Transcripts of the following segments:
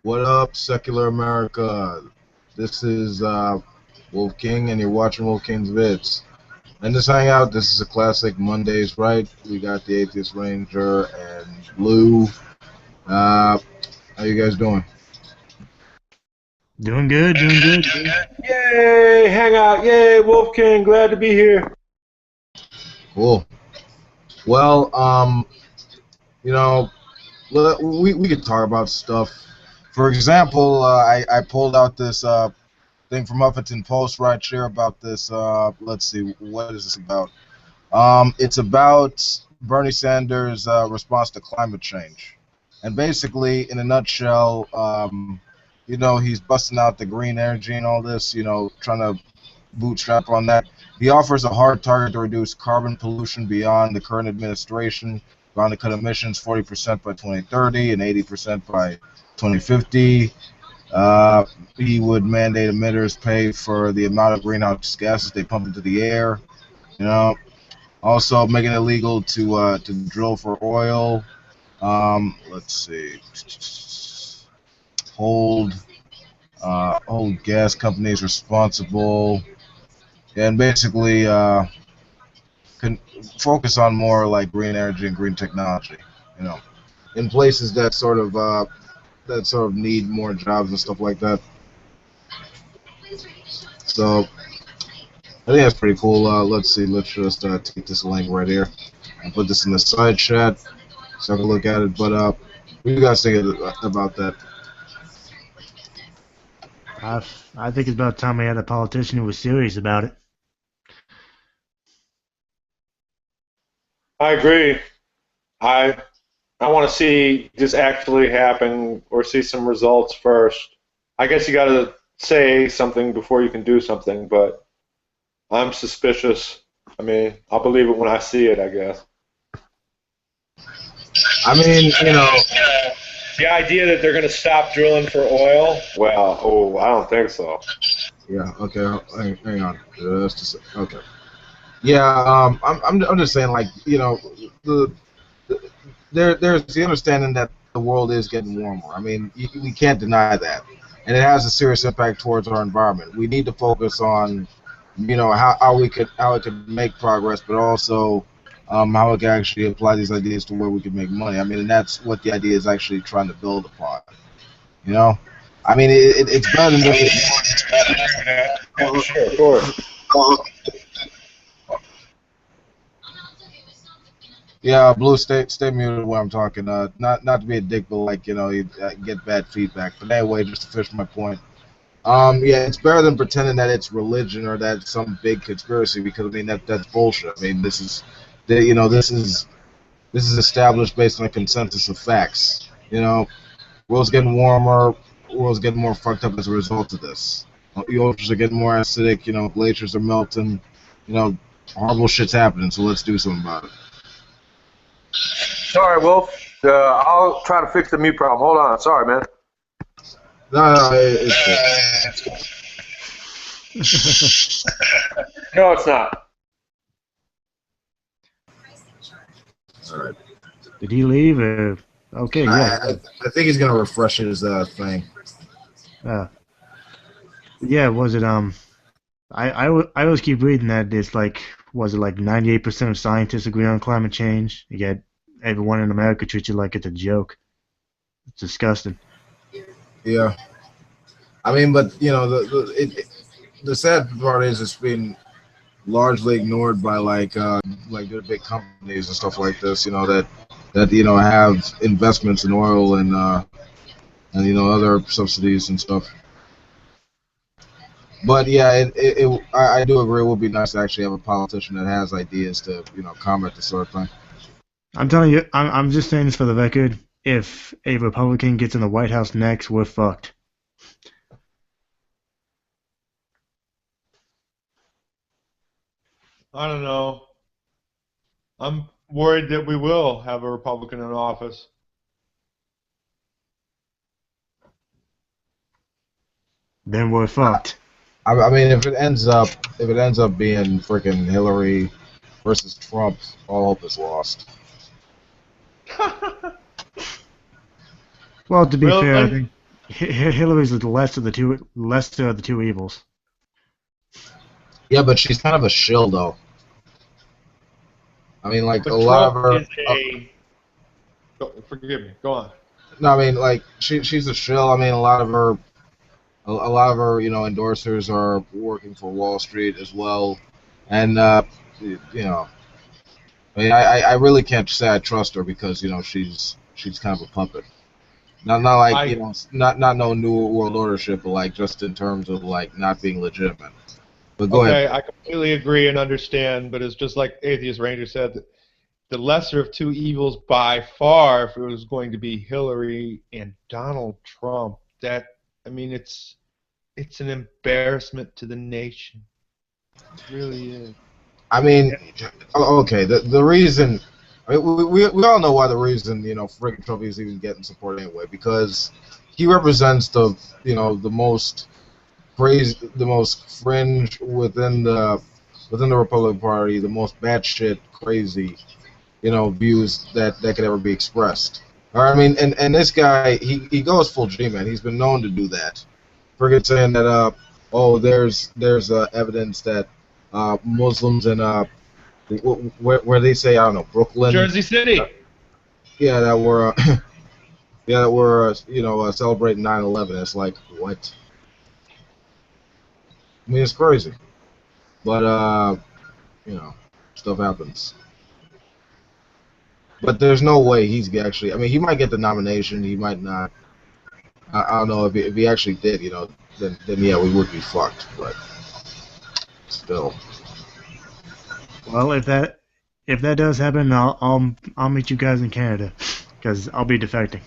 What up, secular America? This is Wolf King, and you're watching Wolf King's vids. In this hangout, this is a classic Mondays, right? We got the Atheist Ranger and Blue. How you guys doing? Doing good, doing good. Yay, hangout, yay, Wolf King, glad to be here. Cool. Well, you know, we could talk about stuff. For example, I pulled out this thing from Huffington Post right here about this. Let's see, what is this about? It's about Bernie Sanders' response to climate change, and basically, in a nutshell, he's busting out the green energy and all this. Trying to bootstrap on that. He offers a hard target to reduce carbon pollution beyond the current administration, trying to cut emissions 40% by 2030 and 80% by 2050. He would mandate emitters pay for the amount of greenhouse gases they pump into the air. Also making it illegal to drill for oil. Let's see. Hold gas companies responsible, and basically can focus on more like green energy and green technology. In places that sort of need more jobs and stuff like that. So I think that's pretty cool. Let's see. Let's just take this link right here and put this in the side chat so I can look at it. But what do you guys think about that? I think it's about time we had a politician who was serious about it. I agree. I want to see this actually happen or see some results first. I guess you got to say something before you can do something, but I'm suspicious. I mean, I'll believe it when I see it, I guess. I mean, the idea that they're going to stop drilling for oil, well, I don't think so. Yeah. Okay. Hang on. Okay. Yeah. I'm just saying, like, there's the understanding that the world is getting warmer. I mean, we can't deny that, and it has a serious impact towards our environment. We need to focus on, how we could make progress, but also how we can actually apply these ideas to where we can make money. I mean, and that's what the idea is actually trying to build upon. I mean, it's better than this. Sure, of course. Yeah, Blue, stay muted when I'm talking. Not to be a dick, but like you get bad feedback. But anyway, just to finish my point. Yeah, it's better than pretending that it's religion or that it's some big conspiracy, because I mean that's bullshit. I mean this is established based on a consensus of facts. World's getting warmer, world's getting more fucked up as a result of this. The oceans are getting more acidic. Glaciers are melting. Horrible shit's happening. So let's do something about it. Sorry, Wolf. I'll try to fix the mute problem. Hold on. Sorry, man. No, it's cool. No, it's not. All right. Did he leave? Okay, yeah. I think he's gonna refresh his thing. Yeah, was it I always keep reading that it's like, was it like 98% of scientists agree on climate change? Yet everyone in America treats it like it's a joke. It's disgusting. Yeah. I mean, but the sad part is it's been largely ignored by like the big companies and stuff like this. That have investments in oil and other subsidies and stuff. But yeah, I do agree. It would be nice to actually have a politician that has ideas to combat this sort of thing. I'm telling you, I'm just saying this for the record. If a Republican gets in the White House next, we're fucked. I don't know. I'm worried that we will have a Republican in office. Then we're fucked. I mean, if it ends up being freaking Hillary versus Trump, all hope is lost. Well, to be fair, I Really? think Hillary's the lesser of the two evils. Yeah, but she's kind of a shill, though. I mean, like a But lot of Trump her. is a. Forgive me. Go on. No, I mean, like she's a shill. I mean, a lot of her, endorsers are working for Wall Street as well, and you know, I mean, I really can't say I trust her because she's kind of a puppet. Not like I not no New World Order shit, but like just in terms of like not being legitimate. But go ahead. Okay, I completely agree and understand, but it's just like Atheist Ranger said, that the lesser of two evils by far, if it was going to be Hillary and Donald Trump, that I mean it's an embarrassment to the nation. It really is. I mean, okay, the reason. I mean, we all know why the reason friggin' Trump is even getting support anyway, because he represents the most crazy, the most fringe within the Republican Party, the most batshit crazy, views that could ever be expressed. Or, I mean, and this guy, he goes full G, man. He's been known to do that. Forget saying that, there's evidence that Muslims in where they say, I don't know, Brooklyn, Jersey City. yeah, that were yeah, that were celebrating 9/11. It's like, what? I mean, it's crazy, but you know, stuff happens. But there's no way he's actually. I mean, he might get the nomination. He might not. I don't know if he actually did. Then yeah, we would be fucked. But still, Well, if that does happen, I'll meet you guys in Canada, because I'll be defecting.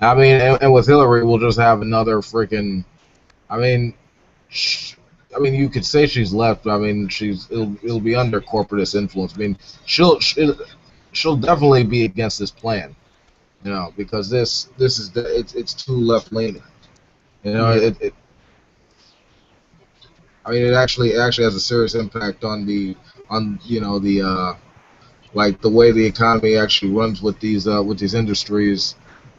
I mean, and with Hillary, we'll just have another freaking. I mean, I mean, you could say she's left, but I mean, it'll be under corporatist influence. I mean, she'll definitely be against this plan, because this is it's too left leaning. Yeah. I mean, it actually has a serious impact on the like the way the economy actually runs with these industries,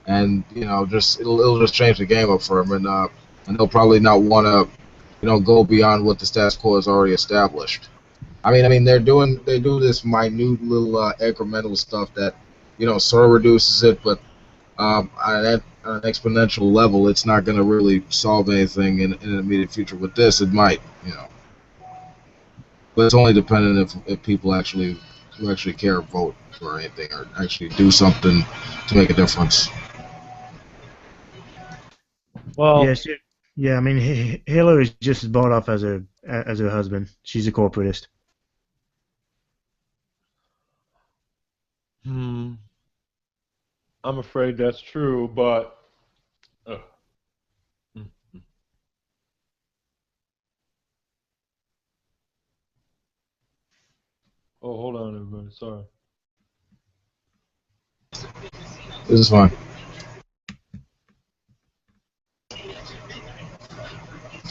and just it'll just change the game up for them, and they'll probably not want to go beyond what the status quo has already established. I mean they do this minute little incremental stuff that sort of reduces it, but on an exponential level, it's not going to really solve anything in the immediate future. With this, it might, but it's only dependent if people who actually care vote for anything or actually do something to make a difference. Well, Yes. Yeah. I mean, Hillary's just as bought off as her husband. She's a corporatist. hmm, I'm afraid that's true, but uh, mm. Oh, hold on, everybody. Sorry. This is fine.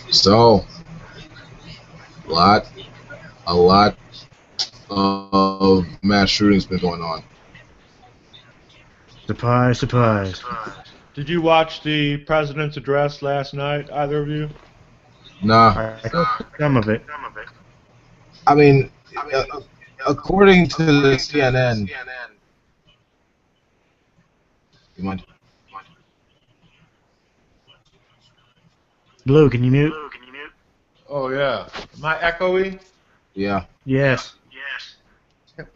So, a lot, a lot of mass shootings been going on. Surprise, surprise. Did you watch the president's address last night, either of you? Nah, I got some of it. I mean, uh, according to the CNN, you mind? Blue, can you mute? Oh yeah. Am I echoey? Yeah. Yes.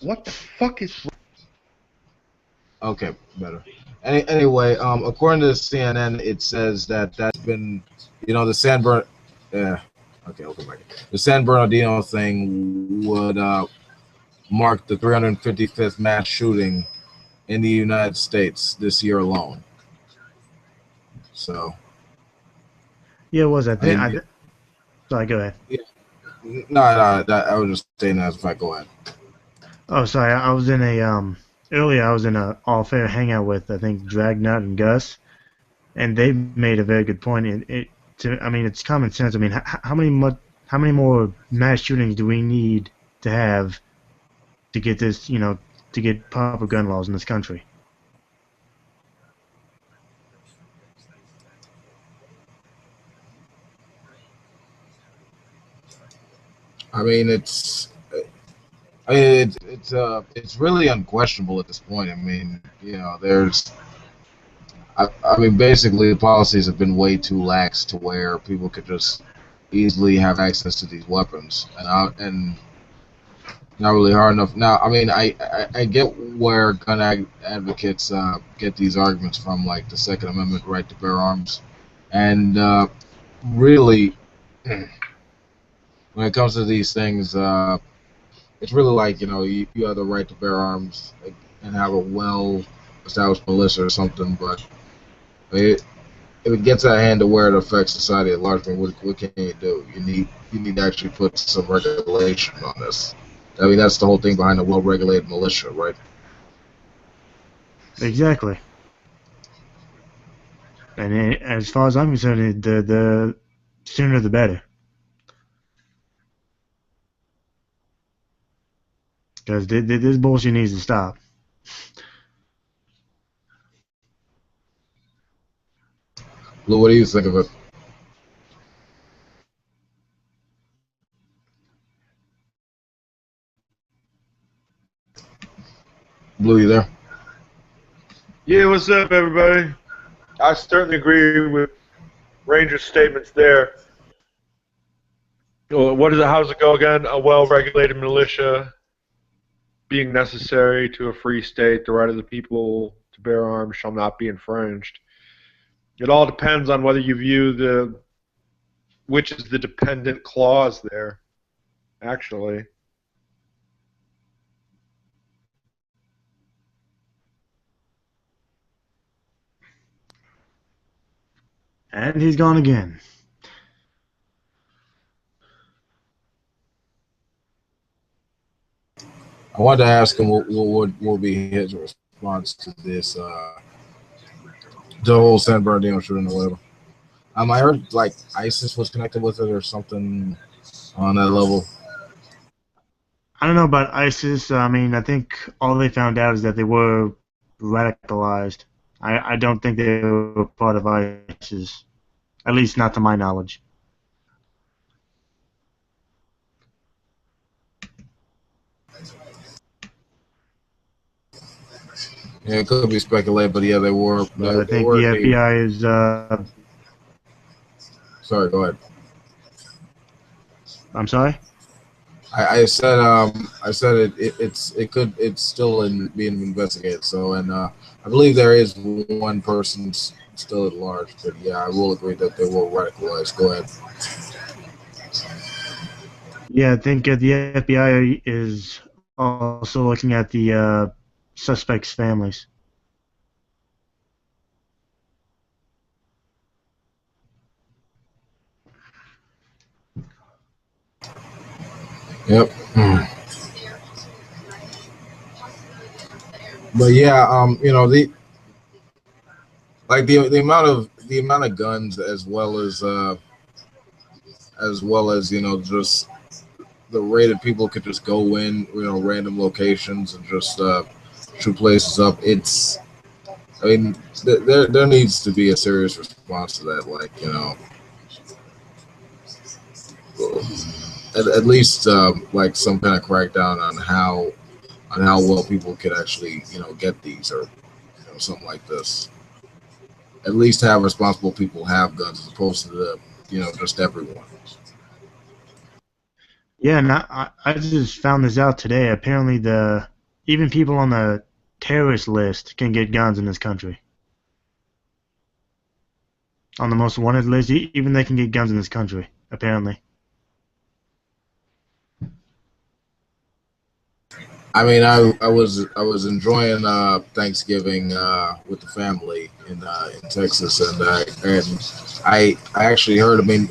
What the fuck is? Okay, better. Anyway, according to CNN, it says that that's been, the yeah. Okay, I'll come back. The San Bernardino thing would mark the 355th mass shooting in the United States this year alone. So, Yeah, it was. I I think. mean, Sorry, go ahead. no, I was just saying that as if I go ahead. Oh, sorry. I was in a earlier. I was in a all fair hangout with, I think, Dragnut and Gus, and they made a very good point. I mean, it's common sense. I mean, how many more mass shootings do we need to have to get this, to get proper gun laws in this country? I mean, it's really unquestionable at this point. I mean, I mean, basically, the policies have been way too lax to where people could just easily have access to these weapons, and not really hard enough. Now, I mean, I get where advocates get these arguments from, like the Second Amendment right to bear arms, and really, when it comes to these things, it's really like you have the right to bear arms and have a well-established militia or something, but it, if it gets out of hand to where it affects society at large, I mean, what can you do? You need to actually put some regulation on this. I mean, that's the whole thing behind a well-regulated militia, right? Exactly. And as far as I'm concerned, the sooner the better. Because this bullshit needs to stop. Lou, what do you think of it? Blue, you there? Yeah, what's up, everybody? I certainly agree with Ranger's statements there. What is it? How does it go again? A well-regulated militia being necessary to a free state, the right of the people to bear arms shall not be infringed. It all depends on whether you view which is the dependent clause there, actually. And he's gone again. I wanted to ask him what will be his response to this, the whole San Bernardino shooting or whatever. I heard like ISIS was connected with it or something on that level. I don't know about ISIS. I mean, I think all they found out is that they were radicalized. I don't think they were part of ISIS, at least not to my knowledge. Yeah, it could be speculated, but yeah, they were. But I They think were the indeed. FBI is. Sorry, go ahead. I'm sorry. I said it's still being investigated. So I believe there is one person still at large. But yeah, I will agree that they were radicalized. Go ahead. Yeah, I think the FBI is also looking at the suspects' families. Yep. But yeah, the amount of guns as well as just the rate that people could just go in random locations and just shoot places up. I mean, there needs to be a serious response to that. Like at least like some kind of crackdown on how well people could actually get these or something like this. At least have responsible people have guns as opposed to just everyone. Yeah, and I just found this out today. Apparently, even people on the terrorist list can get guns in this country. On the most wanted list, even they can get guns in this country. Apparently. I mean, I was enjoying Thanksgiving with the family in Texas, and I actually heard. I mean,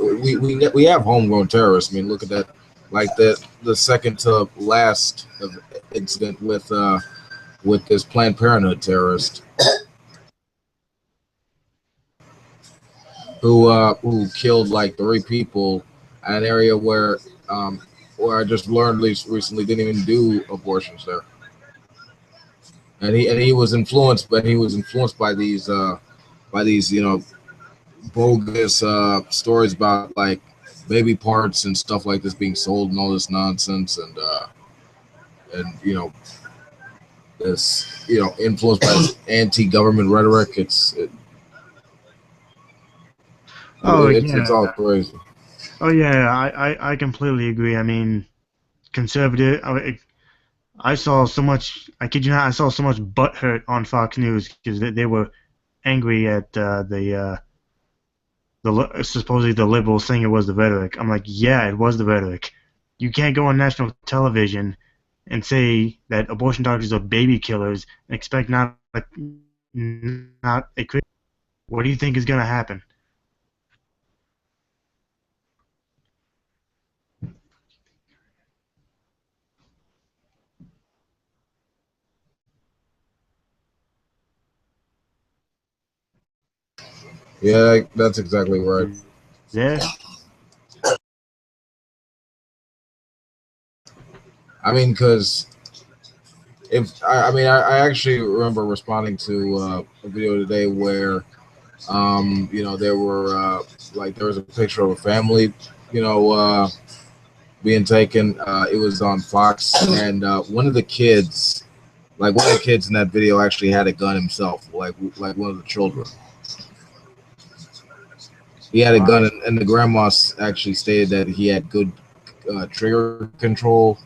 we have homegrown terrorists. I mean, look at that, like the second to last incident with this Planned Parenthood terrorist who killed like 3 people at an area where I just learned at least recently didn't even do abortions there. And he was influenced, but he was influenced by these bogus stories about like baby parts and stuff like this being sold and all this nonsense, and this influenced by this anti-government rhetoric. Oh It's yeah. all crazy. Oh yeah. I completely agree. I mean, conservative. I saw so much. I kid you not. I saw so much butthurt on Fox News because they were angry at supposedly the liberals saying it was the rhetoric. I'm like, yeah, it was the rhetoric. You can't go on national television and say that abortion doctors are baby killers and expect not a Christian. What do you think is going to happen? Yeah, that's exactly right. There. I mean, because I actually remember responding to a video today where there were there was a picture of a family, being taken. It was on Fox, and one of the kids in that video actually had a gun himself, like one of the children. He had a gun, Wow. and the grandma actually stated that he had good trigger control.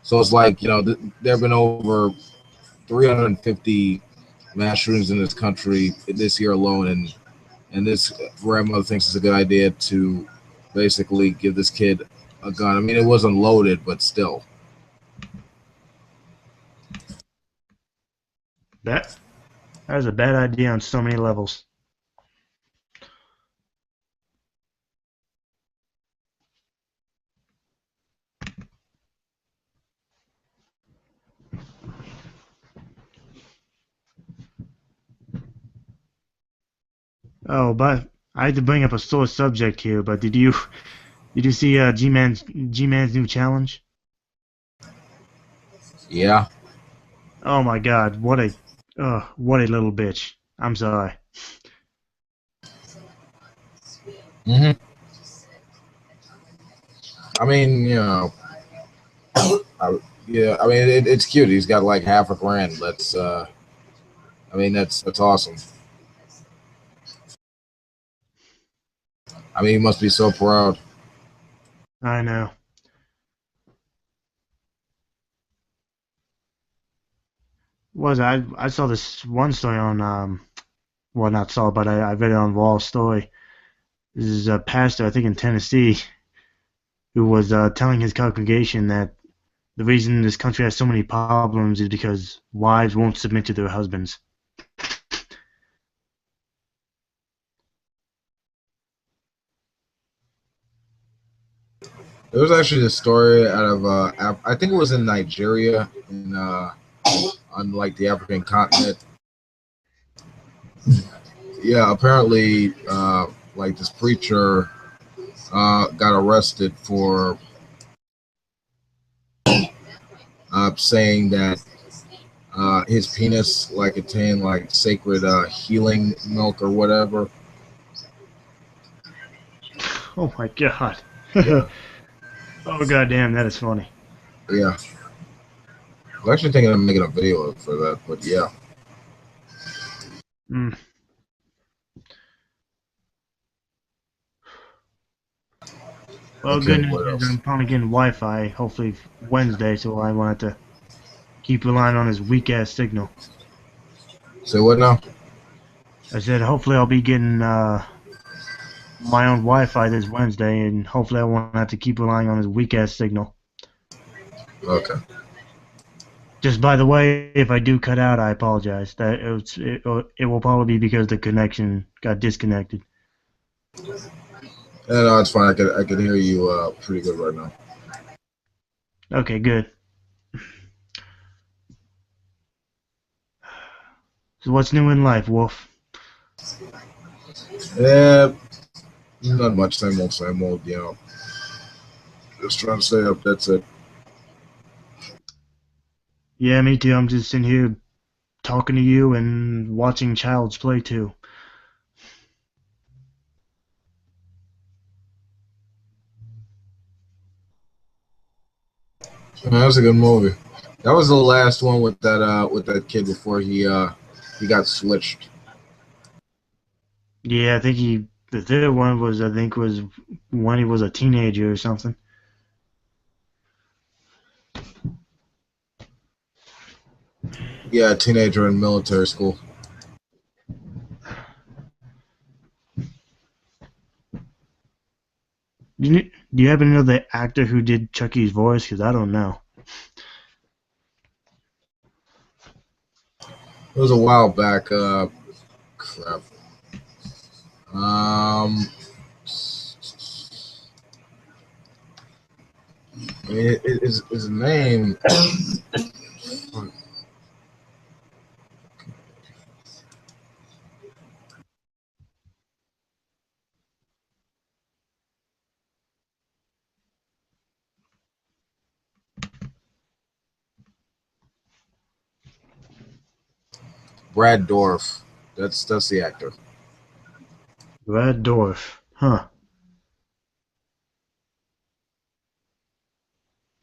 So it's like there have been over 350 mass shootings in this country this year alone, and this grandmother thinks it's a good idea to basically give this kid a gun. I mean, it wasn't loaded, but still. That is a bad idea on so many levels. Oh, but I had to bring up a sore subject here. But did you see G-Man's new challenge? Yeah. Oh my God, what a little bitch. I'm sorry. hmm I mean, yeah. I mean, it's cute. He's got like half a grand. That's awesome. I mean, he must be so proud. I know. I saw this one story on well, not saw, but I read it on Wall Story. This is a pastor, I think in Tennessee, who was telling his congregation that the reason this country has so many problems is because wives won't submit to their husbands. There was actually a story out of I think it was in Nigeria, on like the African continent. Yeah, apparently, like this preacher got arrested for saying that his penis like contained like sacred healing milk or whatever. Oh my God. Yeah, Oh goddamn, that is funny. yeah. I was actually thinking of making a video for that, but yeah. Mm. Well, Okay, good news what is else? I'm finally getting Wi-Fi, hopefully Wednesday, so I won't have to keep relying on his weak ass signal. Say what now? I said hopefully I'll be getting my own Wi-Fi this Wednesday, and hopefully I won't have to keep relying on his weak ass signal. Okay. Just by the way, if I do cut out, I apologize. It will probably be because the connection got disconnected. Yeah, no, it's fine. I could hear you pretty good right now. Okay, good. So what's new in life, Wolf? Yeah, not much. Same old, same old. Just trying to stay up. That's it. Yeah, me too. I'm just in here talking to you and watching Child's Play too. That was a good movie. That was the last one with that kid before he got switched. Yeah, I think the third one was I think was when he was a teenager or something. Yeah, teenager in military school. Do you happen to know the actor who did Chucky's voice? Because I don't know. It was a while back. Crap. Um, I mean, his name. Brad Dorff. That's the actor. Brad Dorff. Huh.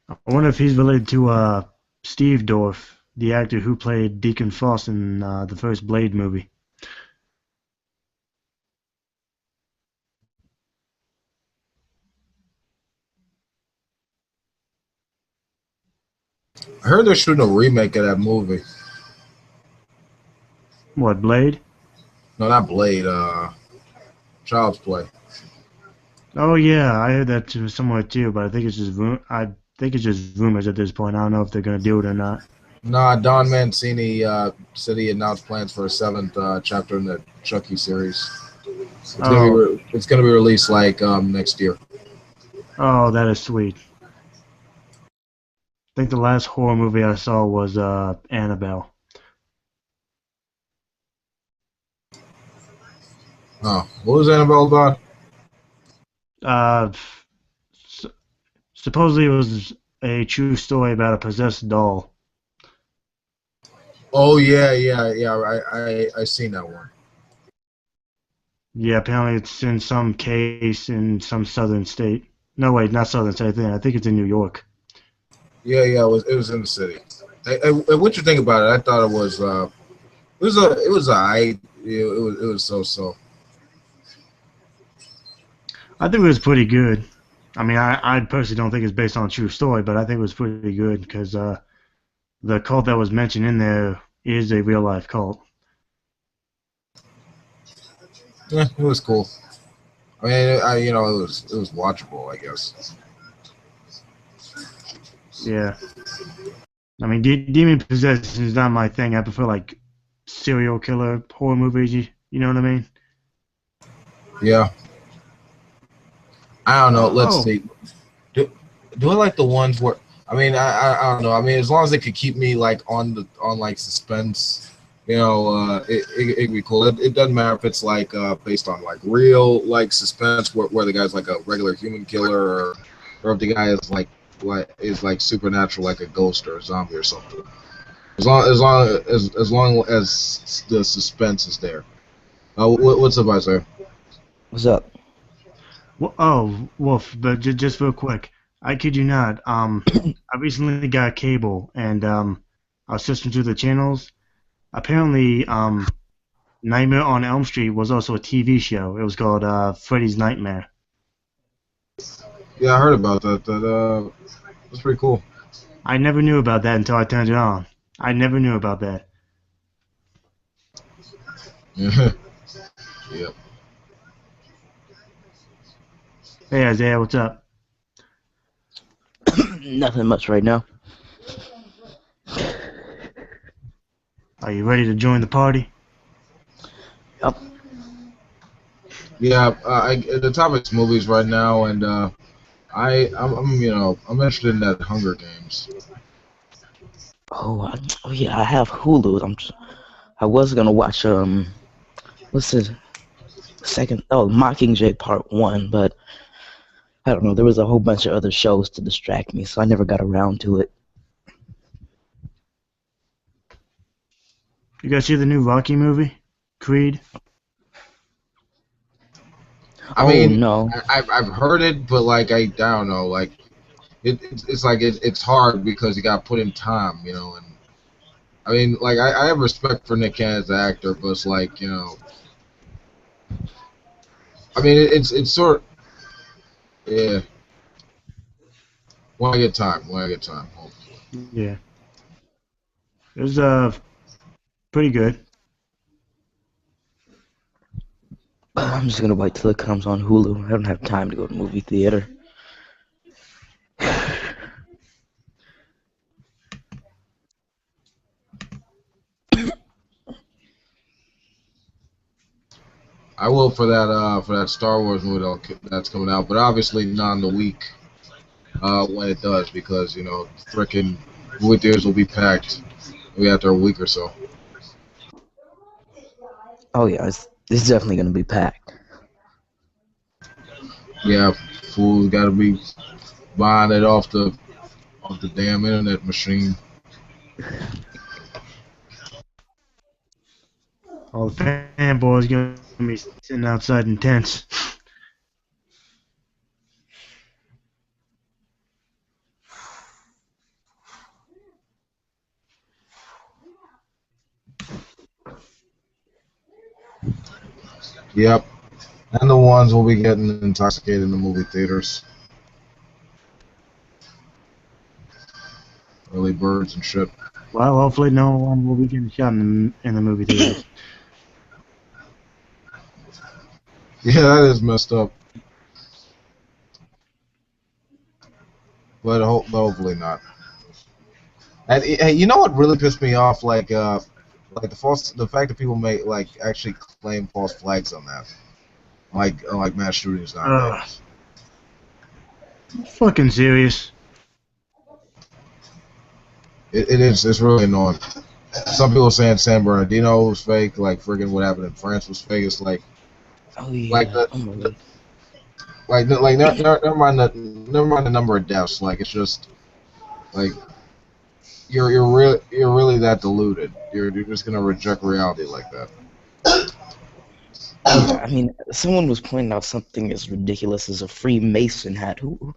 I wonder if he's related to Steve Dorff, the actor who played Deacon Frost in the first Blade movie. I heard they're shooting a remake of that movie. What, Blade? No, not Blade. Child's Play. Oh yeah, I heard that somewhere too, but I think it's just I think it's just rumors at this point. I don't know if they're gonna do it or not. Nah, Don Mancini said he announced plans for a seventh chapter in the Chucky series. Oh, It's gonna be released like next year. oh, that is sweet. I think the last horror movie I saw was Annabelle. Oh, what was Annabelle about? Uh, s- Supposedly it was a true story about a possessed doll. Oh yeah. I seen that one. Yeah, apparently it's in some case in some southern state. No, wait, not southern state. I think it's in New York. Yeah. It was in the city. What you think about it? I thought it was so. I think it was pretty good. I mean, I personally don't think it's based on a true story, but I think it was pretty good because the cult that was mentioned in there is a real life cult. Yeah, it was cool. I mean, it was watchable, I guess. Yeah. I mean, demon possession is not my thing. I prefer like serial killer horror movies. You know what I mean? Yeah. I don't know. Let's Oh, see. Do I like the ones where? I mean, I don't know. I mean, as long as it could keep me like on like suspense, it'd be cool. It doesn't matter if it's like based on like real like suspense where the guy's like a regular human killer or if the guy is like supernatural like a ghost or a zombie or something. As long as the suspense is there. What's up, Isaiah? What's up? well, oh, Wolf. But just real quick, I kid you not. I recently got cable, and I was searching through the channels. Apparently, Nightmare on Elm Street was also a TV show. It was called Freddy's Nightmare. Yeah, I heard about that. That's pretty cool. I never knew about that until I turned it on. I never knew about that. Yeah. Yep. Hey Isaiah, what's up? Nothing much right now. Are you ready to join the party? Yup. Yeah, the topic's movies right now, and I'm interested in that Hunger Games. Oh yeah, I have Hulu. I was gonna watch what's the second? Oh, Mockingjay Part 1, but I don't know. There was a whole bunch of other shows to distract me, so I never got around to it. You guys see the new Rocky movie, Creed? I Oh mean, no. I've heard it, but like I don't know, like it's like it's hard because you got to put in time, you know. And I mean, like I have respect for Nick Cannon as an actor, but it's like, you know, I mean, it's sort of, yeah. When I get time, hopefully. Yeah, it was pretty good. I'm just gonna wait till it comes on Hulu. I don't have time to go to movie theater. I will for that Star Wars movie that's coming out, but obviously not in the week when it does, because you know frickin' movie theaters will be packed maybe after a week or so. Oh yeah, it's definitely gonna be packed. Yeah, fools got to be buying it off the damn internet machine. All the fanboys gonna be sitting outside in tents. Yep, and the ones will be getting intoxicated in the movie theaters. Early birds and shit. Well, hopefully no one will be getting shot in the movie theaters. Yeah, that is messed up. But hopefully not. And hey, you know what really pissed me off? Like the fact that people may like actually claim false flags on that, like mass shootings nowadays. Fucking serious. It is. It's really annoying. Some people saying San Bernardino was fake. Like friggin' what happened in France was fake. It's Oh like yeah. the Oh my God. never mind the number of deaths. Like it's just like you're really that deluded. You're just gonna reject reality like that. Yeah, I mean, someone was pointing out something as ridiculous as a Freemason hat. Who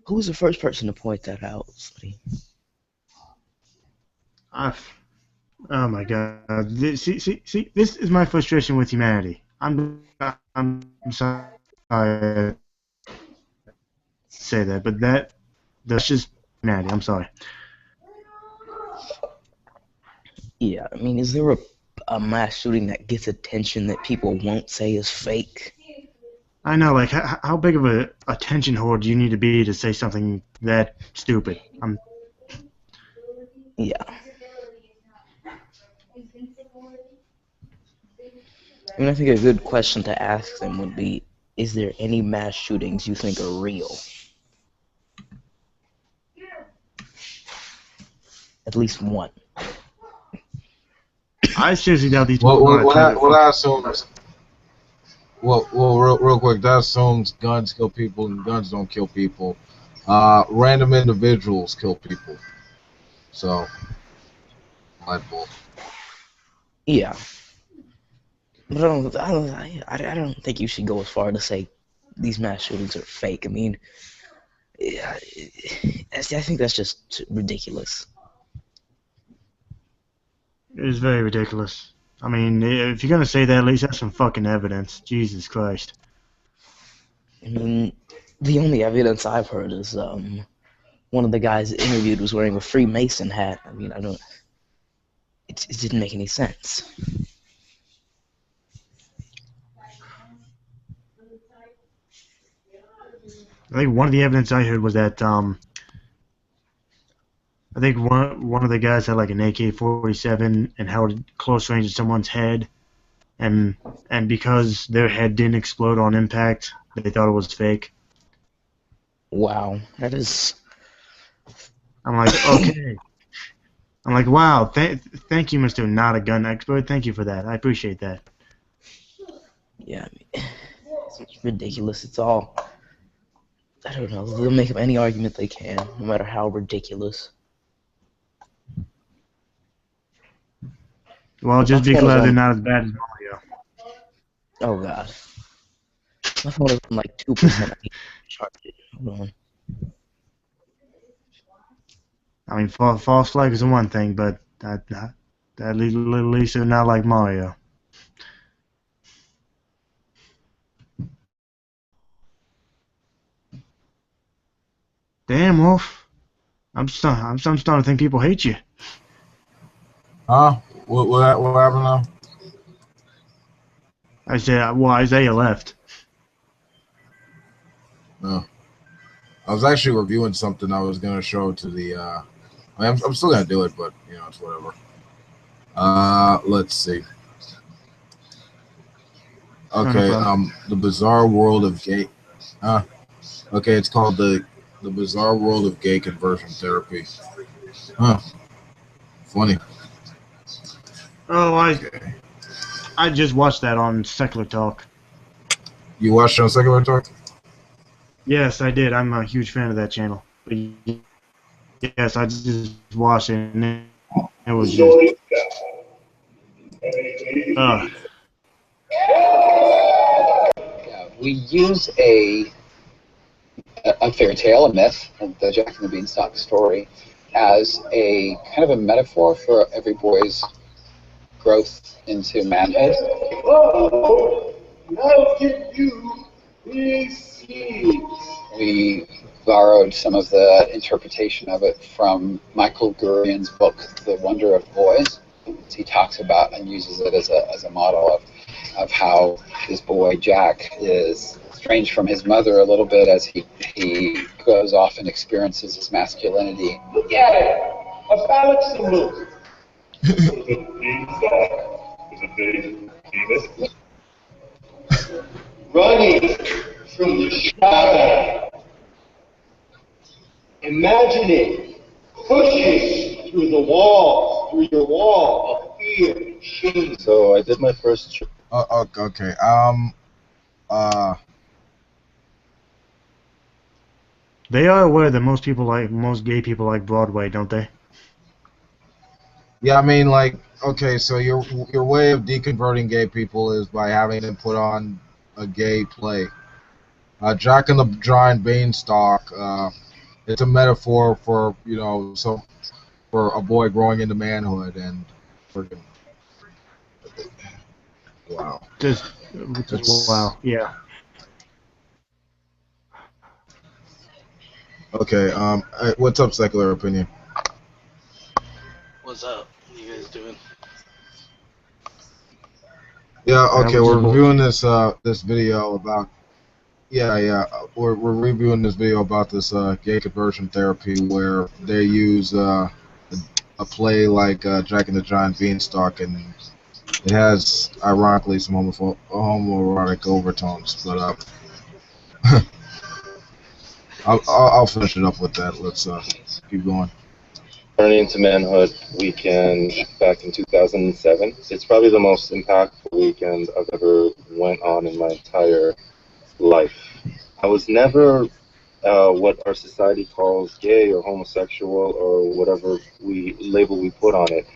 was the first person to point that out? Somebody. Oh my god. See, this is my frustration with humanity. I'm sorry to say that, but that's just humanity. I'm sorry. Yeah, I mean, is there a mass shooting that gets attention that people won't say is fake? I know, like, how big of a attention whore do you need to be to say something that stupid? Yeah. I mean, I think a good question to ask them would be, is there any mass shootings you think are real? At least one. I seriously doubt these people Well, are trying to what I fucking. assume is, real quick, that assumes guns kill people and guns don't kill people. Random individuals kill people. So, light bulb. Yeah. But I don't think you should go as far to say these mass shootings are fake. I mean, yeah, I think that's just ridiculous. It is very ridiculous. I mean, if you're gonna say that, at least have some fucking evidence. Jesus Christ. I mean, the only evidence I've heard is one of the guys interviewed was wearing a Freemason hat. I mean, I don't. It didn't make any sense. I think one of the evidence I heard was that I think one of the guys had like an AK-47 and held it close range to someone's head, and because their head didn't explode on impact, they thought it was fake. Wow, that is. I'm like, okay. I'm like, wow, thank you, Mr. Not a Gun Expert. Thank you for that. I appreciate that. Yeah, I mean, it's ridiculous. It's all. I don't know. They'll make up any argument they can, no matter how ridiculous. Well, just My be phone is glad they're on. not as bad as Mario. Oh God, my phone is on like 2%. I need to charge it. Hold on. I mean, false flag is one thing, but that at least they're not like Mario. Damn, Wolf. I'm starting to think people hate you. Huh? What happened now? I said, well, Isaiah left. No. I was actually reviewing something I was gonna show to the. I'm still gonna do it, but it's whatever. Let's see. No Okay. problem. The Bizarre World of Gay. Okay, it's called the Bizarre World of Gay Conversion Therapy. Huh. Funny. Oh, Okay. I just watched that on Secular Talk. You watched it on Secular Talk? Yes, I did. I'm a huge fan of that channel. But yes, I just watched it, and it was just. We use a fairy tale, a myth, the Jack and the Beanstalk story, as a kind of a metaphor for every boy's growth into manhood. Oh, how can you receive? We borrowed some of the interpretation of it from Michael Gurian's book, The Wonder of Boys. He talks about and uses it as a model of how his boy Jack is estranged from his mother a little bit as he goes off and experiences his masculinity. Look at it! A phallic symbol! The beanstalk is a big penis. Running from the shadow. Imagine it pushing through the walls, through your wall of fear, shame. So I did my first. Okay. They are aware that most gay people like Broadway, don't they? Yeah, I mean, like, okay, so your way of deconverting gay people is by having them put on a gay play. Jack and the Giant Beanstalk. It's a metaphor for for a boy growing into manhood and freaking wow. Which is wow. Yeah. Okay. What's up, Secular Opinion? What's up? What are you guys doing? Yeah. Okay. We're reviewing this video about. Yeah. We're reviewing this video about this gay conversion therapy where they use a play like Jack and the Giant Beanstalk, and it has ironically some homoerotic overtones. But I'll finish it up with that. Let's keep going. Journey into Manhood weekend back in 2007. It's probably the most impactful weekend I've ever went on in my entire life. I was never what our society calls gay or homosexual or whatever label we put on it.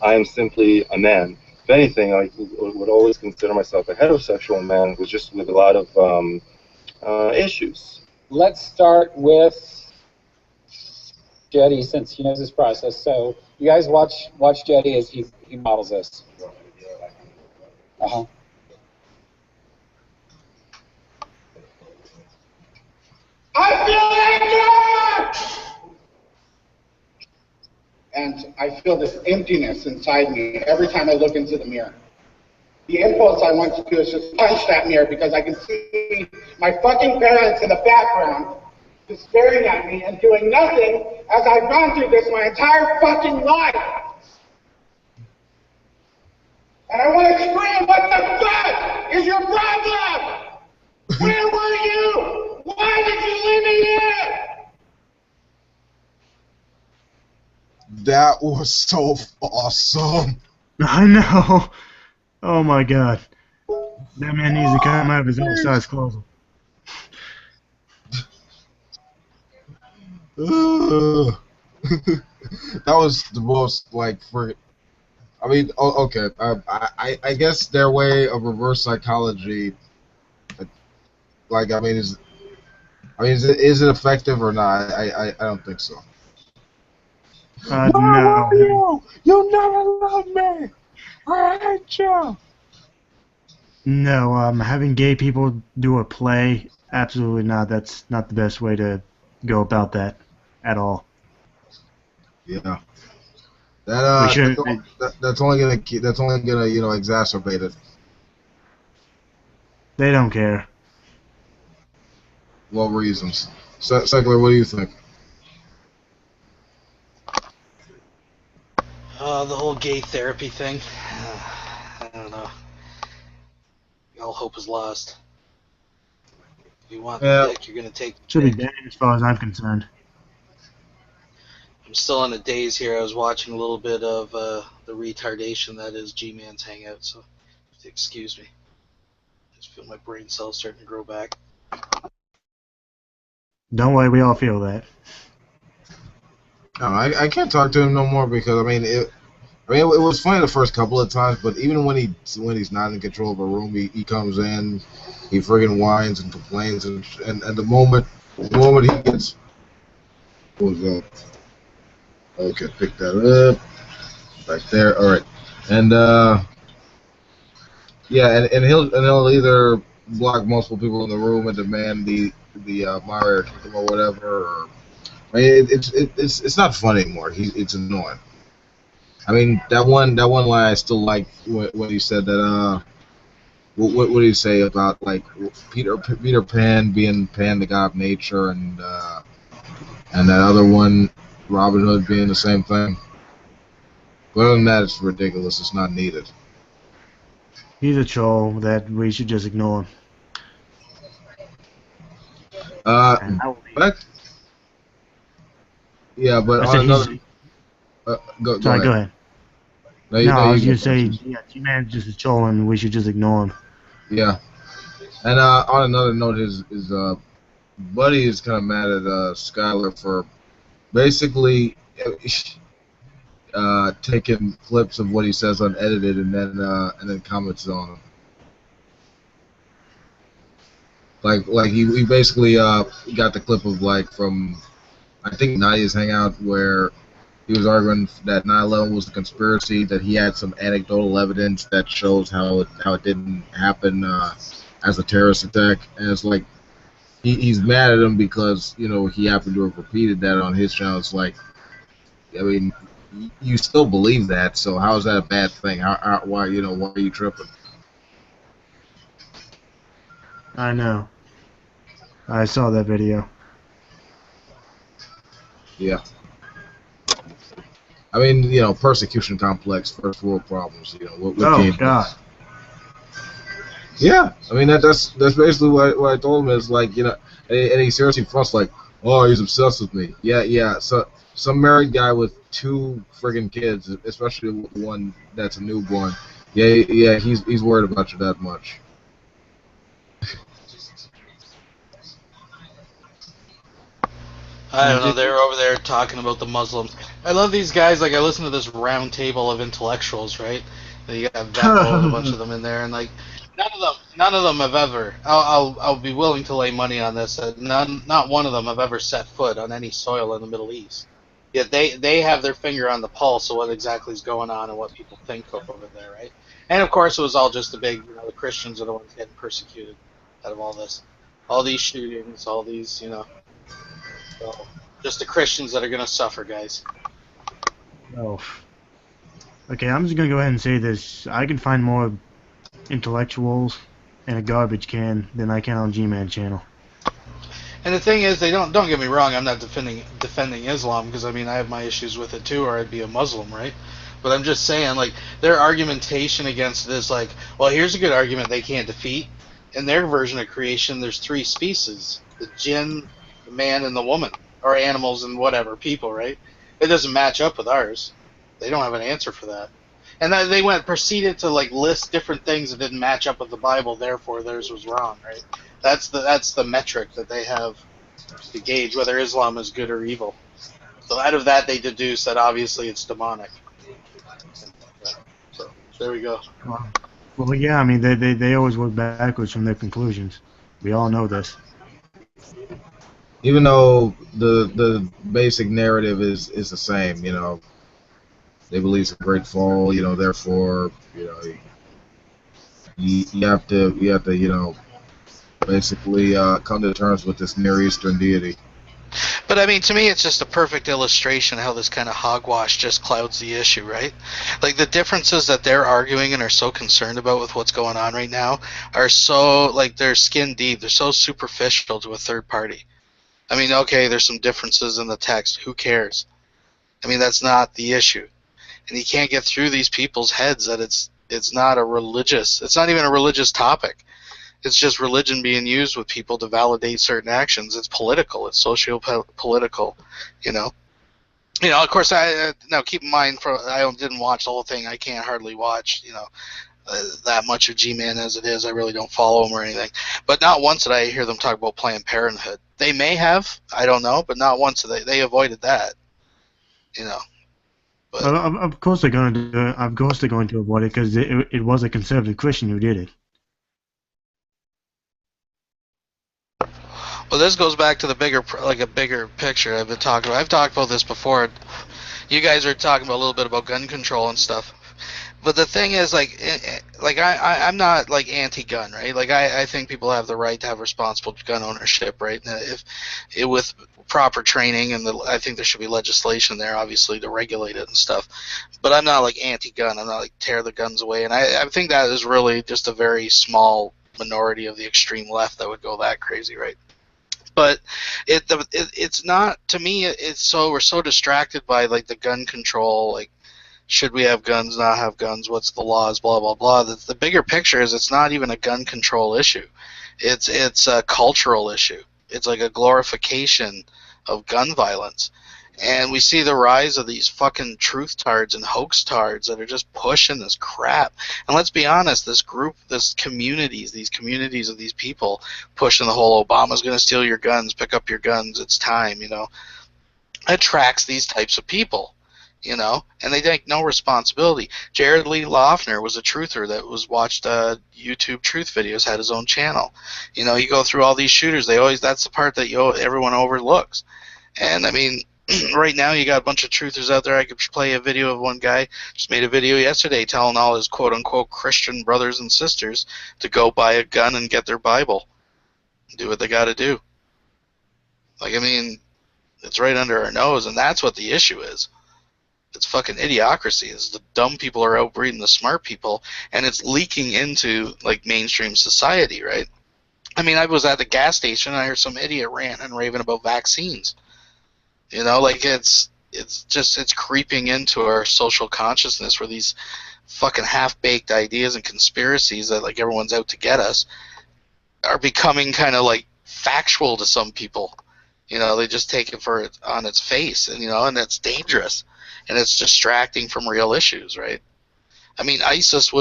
I am simply a man. If anything, I would always consider myself a heterosexual man with a lot of issues. Let's start with Jetty, since he knows this process. So you guys watch Jetty as he models this. I feel anger! And I feel this emptiness inside me every time I look into the mirror. The impulse I want to do is just punch that mirror because I can see my fucking parents in the background just staring at me and doing nothing as I've gone through this my entire fucking life. And I want to scream, what the fuck is your problem? Where were you? Why did you leave me here? That was so awesome. I know. Oh my god. That man needs to come out of his oversized closet. That was the most like for. I mean, okay. I guess their way of reverse psychology. Like, I mean, is it effective or not? I don't think so. No. You never loved me. I hate you. No, having gay people do a play, absolutely not. That's not the best way to go about that at all. Yeah. We That should. that's only gonna exacerbate it. They don't care. What reasons? Secular, what do you think? The whole gay therapy thing. I don't know. All hope is lost. If you want the Yeah. dick, you're gonna take Should the be dick. banned as far as I'm concerned. I'm still in the daze here. I was watching a little bit of the retardation that is G-Man's Hangout, so excuse me. I just feel my brain cells starting to grow back. Don't worry, we all feel that. No, I can't talk to him no more because it was funny the first couple of times, but even when he's not in control of a room, he comes in, he friggin' whines and complains, and the moment he gets, what was that? Okay, pick that up back there. All right, and yeah, and he'll either block multiple people in the room and demand the moderator kick him or whatever. Or, it's not fun anymore. It's annoying. I mean, that one line I still like when he said that. What did he say about like Peter Pan being Pan, the god of nature, and that other one, Robin Hood, being the same thing? But other than that, it's ridiculous. It's not needed. He's a troll that we should just ignore him. And I will be. Back. Yeah, but I on said another. he's. Go Sorry, ahead. go ahead. No, No, I you was go going to say, first. yeah, G-Man's just a troll and we should just ignore him. Yeah, and on another note, his buddy is kind of mad at Skylar for basically taking clips of what he says unedited and then comments on them. Like he basically got the clip of like from I think Nadia's hangout where he was arguing that 9/11 was a conspiracy, that he had some anecdotal evidence that shows how it didn't happen as a terrorist attack, and it's like he's mad at him because he happened to have repeated that on his channel. It's like, I mean, you still believe that, so how is that a bad thing? Why are you tripping? I know. I saw that video. Yeah. I mean, persecution complex, first world problems. What Oh, can you do? God. Yeah, I mean that's basically what I told him is like and he seriously fronts like, oh, he's obsessed with me. Yeah. So some married guy with 2 friggin' kids, especially one that's a newborn. Yeah, he's worried about you that much. I don't know. They're over there talking about the Muslims. I love these guys. Like I listen to this round table of intellectuals, right? You got Vecco and a bunch of them in there, and like none of them have ever. I'll be willing to lay money on this. Not one of them have ever set foot on any soil in the Middle East. Yet they have their finger on the pulse of what exactly is going on and what people think over there, right? And of course, it was all just a big. The Christians are the ones getting persecuted out of all this, all these shootings, all these, So, just the Christians that are going to suffer, guys. Oh. Okay, I'm just going to go ahead and say this. I can find more intellectuals in a garbage can than I can on G-Man channel. And the thing is, they don't get me wrong. I'm not defending Islam because I have my issues with it too, or I'd be a Muslim, right? But I'm just saying, like their argumentation against this, like, well, here's a good argument they can't defeat. In their version of creation, there's 3 species: the jinn, the man, and the woman, or animals and whatever people, right? It doesn't match up with ours. They don't have an answer for that. And then they proceeded to like list different things that didn't match up with the Bible, therefore theirs was wrong, right? That's the metric that they have to gauge whether Islam is good or evil. So out of that, they deduce that obviously it's demonic. So there we go. Well, yeah, they always work backwards from their conclusions. We all know this. even though the basic narrative is the same. They believe it's a great fall. Therefore, you have to basically come to terms with this Near Eastern deity. But I mean, to me, it's just a perfect illustration how this kind of hogwash just clouds the issue, right? Like the differences that they're arguing and are so concerned about with what's going on right now are so like they're skin deep. They're so superficial to a third party. I mean, okay, there's some differences in the text. Who cares? I mean, that's not the issue. And you can't get through these people's heads that it's not it's not even a religious topic. It's just religion being used with people to validate certain actions. It's political. It's socio-political, you know. Of course, now keep in mind, I didn't watch the whole thing. I can't hardly watch, that much of G-Man as it is. I really don't follow him or anything. But not once did I hear them talk about Planned Parenthood. They may have, I don't know, but not once they avoided that, But Well, of course they're going to do it. Of course they're going to avoid it because it was a conservative Christian who did it. Well, this goes back to the bigger picture I've been talking about. I've talked about this before. You guys are talking about a little bit about gun control and stuff. But the thing is, I'm not like anti-gun, right? Like I think people have the right to have responsible gun ownership, right? With proper training, and I think there should be legislation there, obviously, to regulate it and stuff. But I'm not like anti-gun. I'm not like tear the guns away. And I think that is really just a very small minority of the extreme left that would go that crazy, right? But it's not, to me. We're so distracted by like the gun control, like should we have guns, not have guns, what's the laws, blah blah blah. The bigger picture is it's not even a gun control issue. It's a cultural issue. It's like a glorification of gun violence. And we see the rise of these fucking truth tards and hoax tards that are just pushing this crap. And let's be honest, these communities of these people pushing the whole Obama's going to steal your guns, pick up your guns, it's time, attracts these types of people, and they take no responsibility. Jared Lee Loughner was a truther that watched YouTube truth videos, had his own channel. You go through all these shooters, that's the part that everyone overlooks. And I mean, right now you got a bunch of truthers out there. I could play a video of one guy just made a video yesterday telling all his quote-unquote Christian brothers and sisters to go buy a gun and get their Bible. Do what they got to do. Like, I mean, it's right under our nose, and that's what the issue is. It's fucking idiocracy. It's the dumb people are outbreeding the smart people, and it's leaking into, like, mainstream society, right? I mean, I was at the gas station, and I heard some idiot rant and raving about vaccines. It's creeping into our social consciousness where these fucking half-baked ideas and conspiracies that like everyone's out to get us are becoming kind of like factual to some people. They just take it on its face, and and that's dangerous, and it's distracting from real issues, right? I mean, ISIS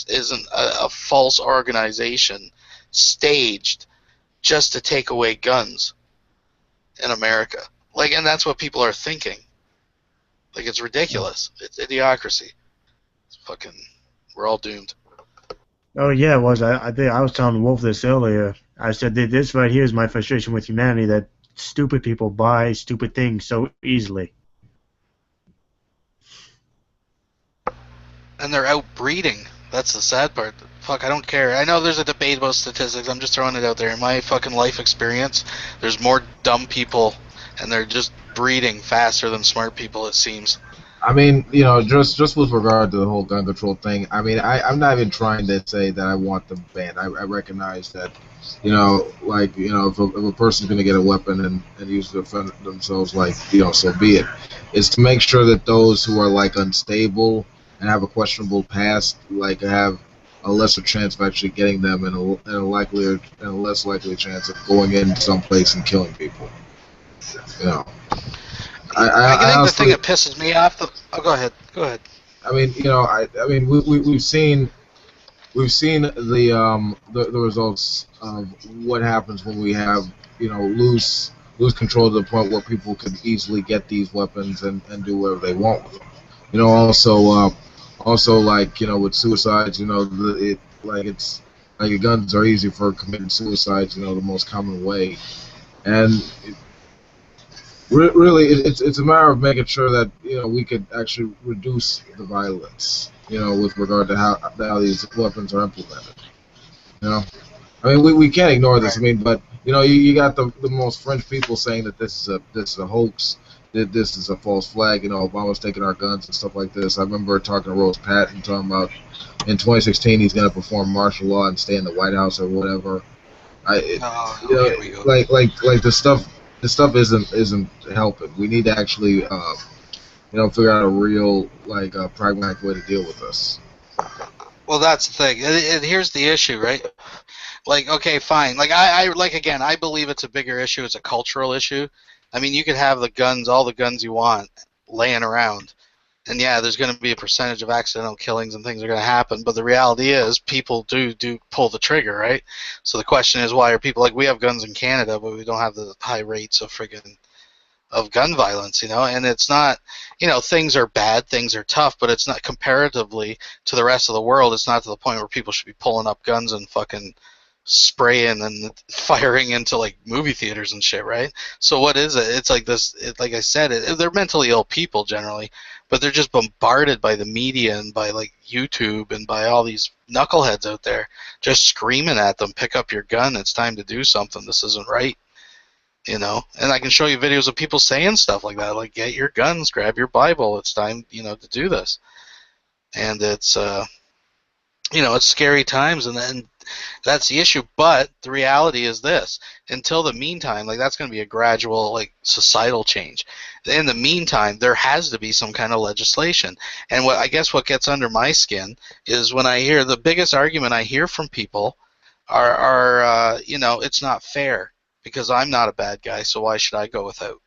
isn't a false organization staged just to take away guns in America. Like, and that's what people are thinking. Like, it's ridiculous. It's idiocracy. It's fucking, we're all doomed. Oh yeah, it was. I think I was telling Wolf this earlier. I said that this right here is my frustration with humanity, that stupid people buy stupid things so easily. And they're outbreeding. That's the sad part. Fuck, I don't care. I know there's a debate about statistics. I'm just throwing it out there. In my fucking life experience, there's more dumb people, and they're just breeding faster than smart people, it seems. I mean, just with regard to the whole gun control thing, I mean, I'm not even trying to say that I want them banned. I recognize that, if a person's going to get a weapon and use it to defend themselves, so be it. It's to make sure that those who are, unstable and have a questionable past, have a lesser chance of actually getting them and a less likely chance of going in someplace and killing people. I think honestly, the thing that pisses me off. Go ahead. I mean, we've seen the results of what happens when we have lose control to the point where people could easily get these weapons and do whatever they want with them. Also with suicides, it's like guns are easy for committing suicides. The most common way, and Really, it's a matter of making sure that we could actually reduce the violence. With regard to how these weapons are implemented. You know, I mean, we can't ignore this. I mean, but you got the most French people saying that this is a hoax, that this is a false flag. Obama's taking our guns and stuff like this. I remember talking to Rose Patton talking about in 2016 he's going to perform martial law and stay in the White House or whatever. Here we go. Like the stuff isn't helping. We need to actually figure out a real pragmatic way to deal with this. Well, that's the thing. And here's the issue, right? Like, okay, fine. Like, again, I believe it's a bigger issue. It's a cultural issue. I mean, you could have all the guns you want, laying around. And yeah, there's going to be a percentage of accidental killings and things are going to happen. But the reality is, people do pull the trigger, right? So the question is, why are people like, we have guns in Canada, but we don't have the high rates of of gun violence, and it's not, things are bad, things are tough, but it's not comparatively to the rest of the world. It's not to the point where people should be pulling up guns and fucking spraying and firing into like movie theaters and shit, right? So what is it? It's like this. Like I said, they're mentally ill people generally, but they're just bombarded by the media and by like YouTube and by all these knuckleheads out there just screaming at them, pick up your gun. It's time to do something. This isn't right. And I can show you videos of people saying stuff like that, like, get your guns, grab your Bible, it's time, to do this. And it's, it's scary times, and then that's the issue. But the reality is this: until the meantime, like, that's going to be a gradual, like, societal change. In the meantime, there has to be some kind of legislation. And what gets under my skin is when I hear the biggest argument I hear from people are it's not fair because I'm not a bad guy, so why should I go without?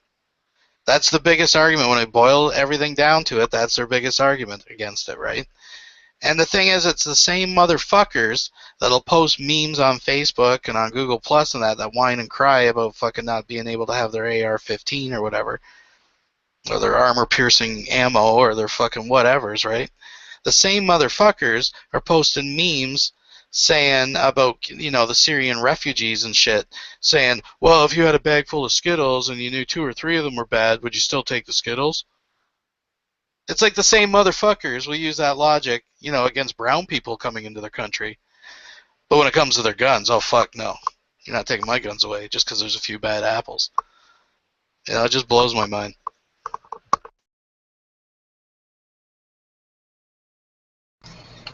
That's the biggest argument. When I boil everything down to it, that's their biggest argument against it, right? And the thing is, it's the same motherfuckers that'll post memes on Facebook and on Google Plus and that whine and cry about fucking not being able to have their AR-15 or whatever, or their armor-piercing ammo or their fucking whatevers, right? The same motherfuckers are posting memes saying about, the Syrian refugees and shit, saying, well, if you had a bag full of Skittles and you knew 2 or 3 of them were bad, would you still take the Skittles? It's like the same motherfuckers will use that logic, against brown people coming into their country. But when it comes to their guns, oh, fuck no. You're not taking my guns away just because there's a few bad apples. It just blows my mind.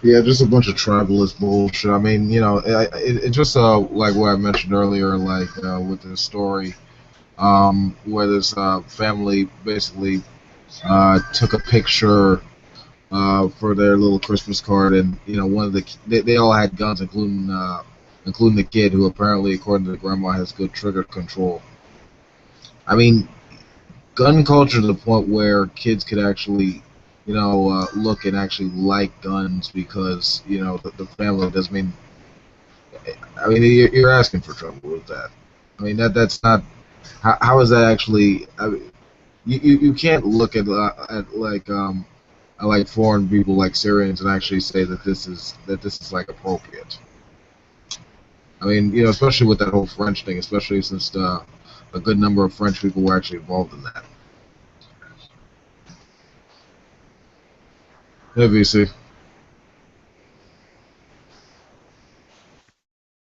Yeah, just a bunch of tribalist bullshit. I mean, it just like what I mentioned earlier, like with the story, where this family basically took a picture for their little Christmas card, and one of they all had guns, including the kid, who apparently, according to the grandma, has good trigger control. I mean, gun culture to the point where kids could actually look and actually like guns because the family doesn't mean. I mean, you're asking for trouble with that. I mean, that's not. How is that actually? I mean, you can't look at foreign people like Syrians and actually say that this is like appropriate. I mean, especially with that whole French thing, especially since a good number of French people were actually involved in that. Hey, VC.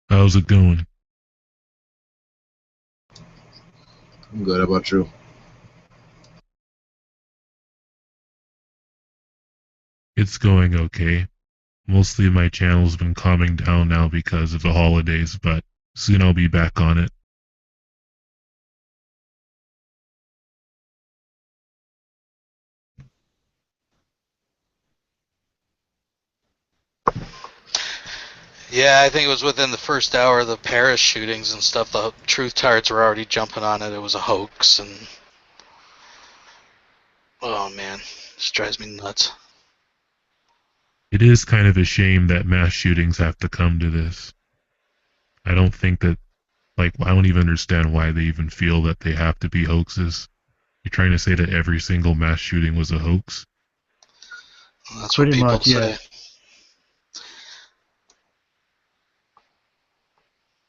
How's it going? I'm good. How about you? It's going okay. Mostly my channel's been calming down now because of the holidays, but soon I'll be back on it. Yeah, I think it was within the first hour of the Paris shootings and stuff. The truth tards were already jumping on it. It was a hoax, and oh man, this drives me nuts. It is kind of a shame that mass shootings have to come to this. I don't think that, I don't even understand why they even feel that they have to be hoaxes. You're trying to say that every single mass shooting was a hoax? That's what Pretty people much, yeah. say.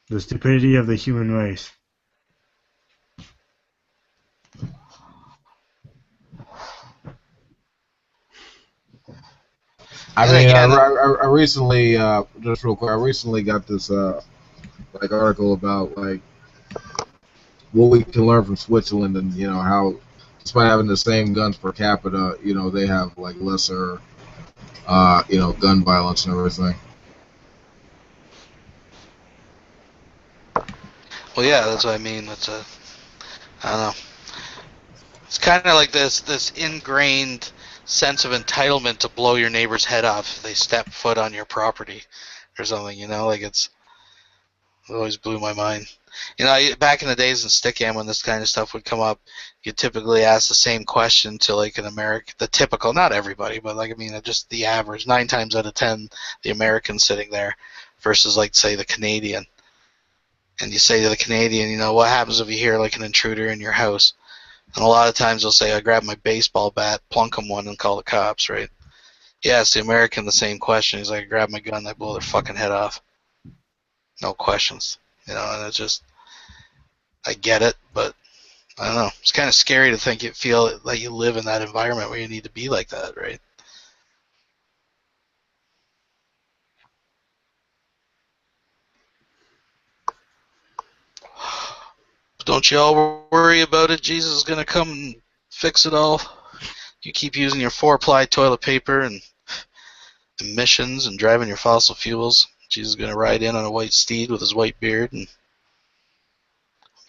The stupidity of the human race. I And mean, again, I recently, just real quick, I recently got this like article about like what we can learn from Switzerland, and how, despite having the same guns per capita, they have like lesser, gun violence and everything. well, yeah, that's what I mean. I don't know. It's kind of like this ingrained sense of entitlement to blow your neighbor's head off if they step foot on your property or something. Like it always blew my mind. Back in the days in Stickam when this kind of stuff would come up, you typically ask the same question to like an American, the typical, not everybody, but like, I mean, just the average, 9 times out of 10, the American sitting there versus like, say, the Canadian. And you say to the Canadian, what happens if you hear like an intruder in your house? And a lot of times they'll say, I grab my baseball bat, plunk them one, and call the cops, right? Yeah, it's the American, the same question. He's like, I grab my gun, I blow their fucking head off. No questions. And it's just, I get it, but I don't know. It's kind of scary to feel like you live in that environment where you need to be like that, right? Don't you all worry about it. Jesus is going to come and fix it all. You keep using your 4-ply toilet paper and emissions and driving your fossil fuels. Jesus is going to ride in on a white steed with his white beard and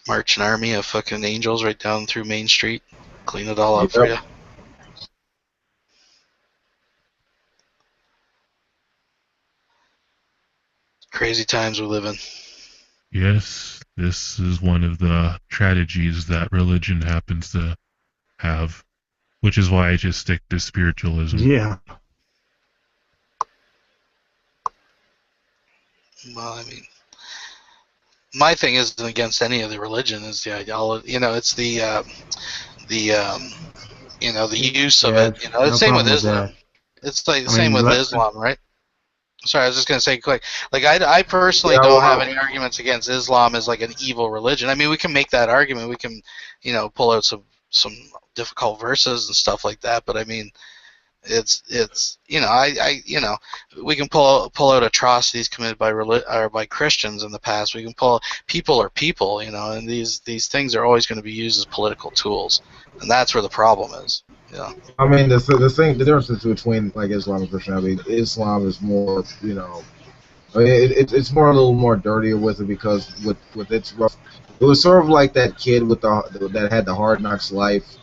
march an army of fucking angels right down through Main Street. Clean it all up for you. Crazy times we live in. Yes, this is one of the tragedies that religion happens to have, which is why I just stick to spiritualism. Yeah. Well, I mean, my thing isn't against any of the religion. Is the ideology. It's the use of it. No The same with problem with Islam. that. It's like the I same mean, with Islam, right? Sorry, I was just going to say quick. Like, I personally Yeah, don't well, have any arguments against Islam as like an evil religion. I mean, we can make that argument. We can, pull out some difficult verses and stuff like that. But I mean, it's we can pull out atrocities committed by Christians in the past. We can people are people, and these things are always going to be used as political tools, and that's where the problem is. Yeah. I mean, the difference between like Islam and Christianity. Islam is more, I mean, it's more a little more dirtier with it because with its rough. It was sort of like that kid that had the hard knocks life.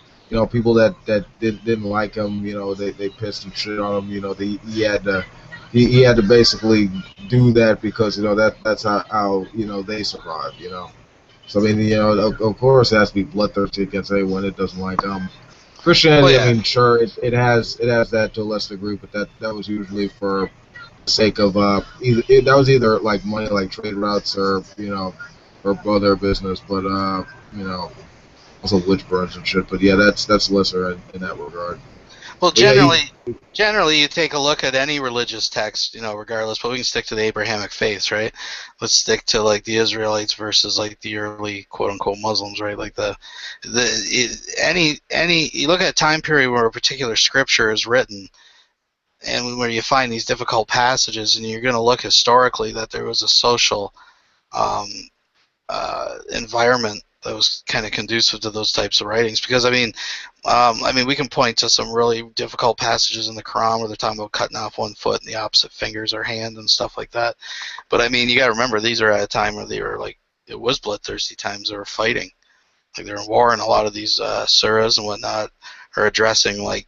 People that didn't like him. They pissed and shit on him. He had to basically do that because that's how they survived. So I mean, of course, it has to be bloodthirsty against anyone that doesn't like them. Well, Christianity, I yeah. mean, sure, it has that to a lesser degree, but that was usually for the sake of that was either like money, like trade routes, or or other business, but also witch burns and shit. But yeah, that's lesser in that regard. Well, But yeah, generally, you take a look at any religious text, regardless. But we can stick to the Abrahamic faiths, right? Let's stick to like the Israelites versus like the early quote unquote Muslims, right? Like any you look at a time period where a particular scripture is written, and where you find these difficult passages, and you're going to look historically that there was a social um, environment that was kind of conducive to those types of writings. Because I mean, we can point to some really difficult passages in the Quran where they're talking about cutting off one foot and the opposite fingers or hand and stuff like that. But I mean, you got to remember these are at a time where they were like, it was bloodthirsty times. They were fighting, like they're in war, and a lot of these surahs and whatnot are addressing like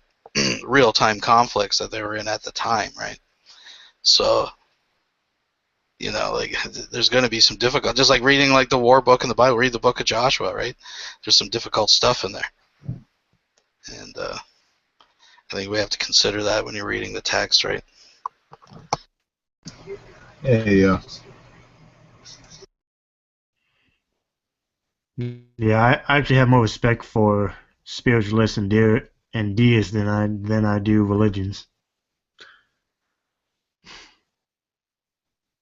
real-time conflicts that they were in at the time, right? So like there's going to be some difficult, just like reading like the war book in the Bible. Read the book of Joshua, right? There's some difficult stuff in there, and I think we have to consider that when you're reading the text, right? yeah. Yeah, I actually have more respect for spiritualists and deists than I do religions.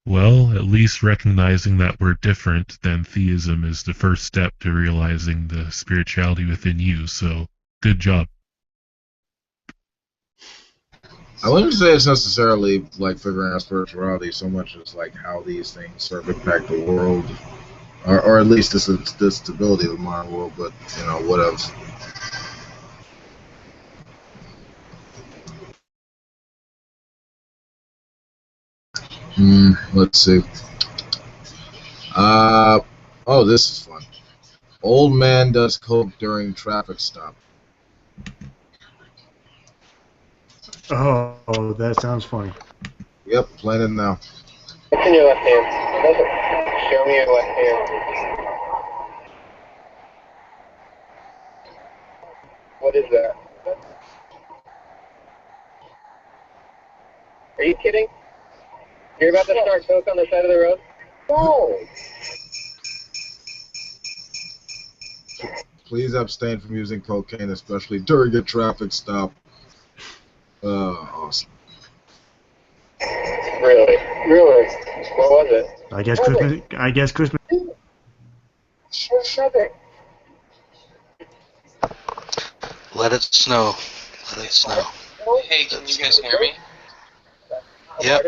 Well, at least recognizing that we're different than theism is the first step to realizing the spirituality within you, so good job. I wouldn't say it's necessarily like figuring out spirituality so much as like how these things sort of impact the world, or at least the stability of the modern world. But you know, what else? Let's see. Uh, oh, this is fun. Old man does coke during traffic stop. Oh, that sounds funny. Yep, playing it now. What's in your left hand? Show me your left hand. What is that? Are you kidding? You're about to start coke on the side of the road? No. Please abstain from using cocaine, especially during a traffic stop. Awesome. Really? Really? What was it? I guess Christmas. I guess Christmas. Let it snow. Let it snow. Hey, can you guys hear me? Yep.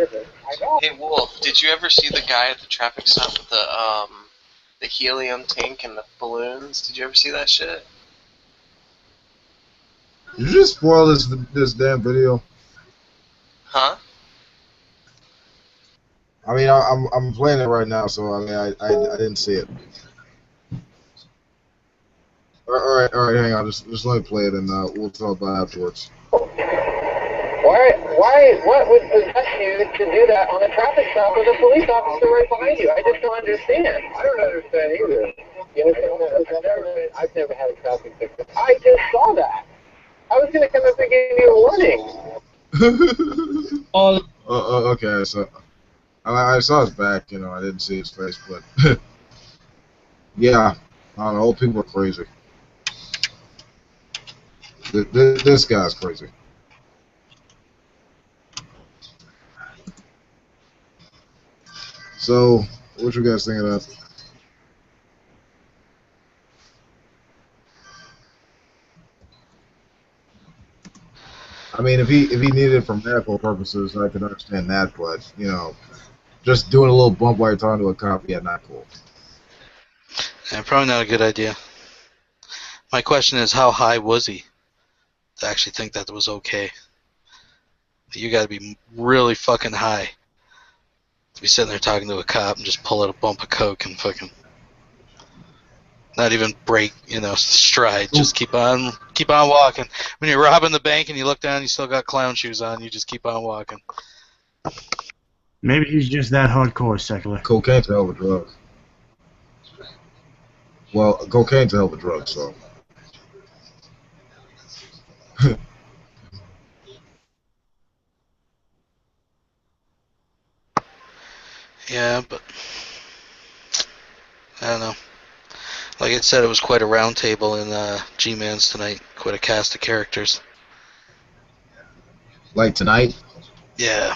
Hey, Wolf, did you ever see the guy at the traffic stop with the helium tank and the balloons? Did you ever see that shit? Did you just spoil this damn video? Huh? I mean, I'm playing it right now, so I mean, I didn't see it. All right, hang on, just let me play it, and we'll talk about it afterwards. What would possess you to do that on a traffic stop with a police officer right behind you? I just don't understand. I don't understand either. You understand? I've never had a traffic ticket. I just saw that. I was going to come up and give you a warning. Okay, so I saw his back, you know, I didn't see his face, but yeah, I don't know, old people are crazy. This guy's crazy. So, what you guys thinking of? I mean, if he needed it for medical purposes, I could understand that, but you know, just doing a little bump while you're talking to a cop, yeah, not cool. Yeah, probably not a good idea. My question is, how high was he to actually think that was okay? You got to be really fucking high to be sitting there talking to a cop and just pull out a bump of coke and fucking not even break, stride. Just keep on walking. When you're robbing the bank and you look down, you still got clown shoes on. You just keep on walking. Maybe he's just that hardcore, secular. Cocaine's a hell of a drug. Well, cocaine's a hell of a drug, so. Yeah, but I don't know. Like I said, it was quite a round table in G-Man's tonight. Quite a cast of characters. Like tonight? Yeah.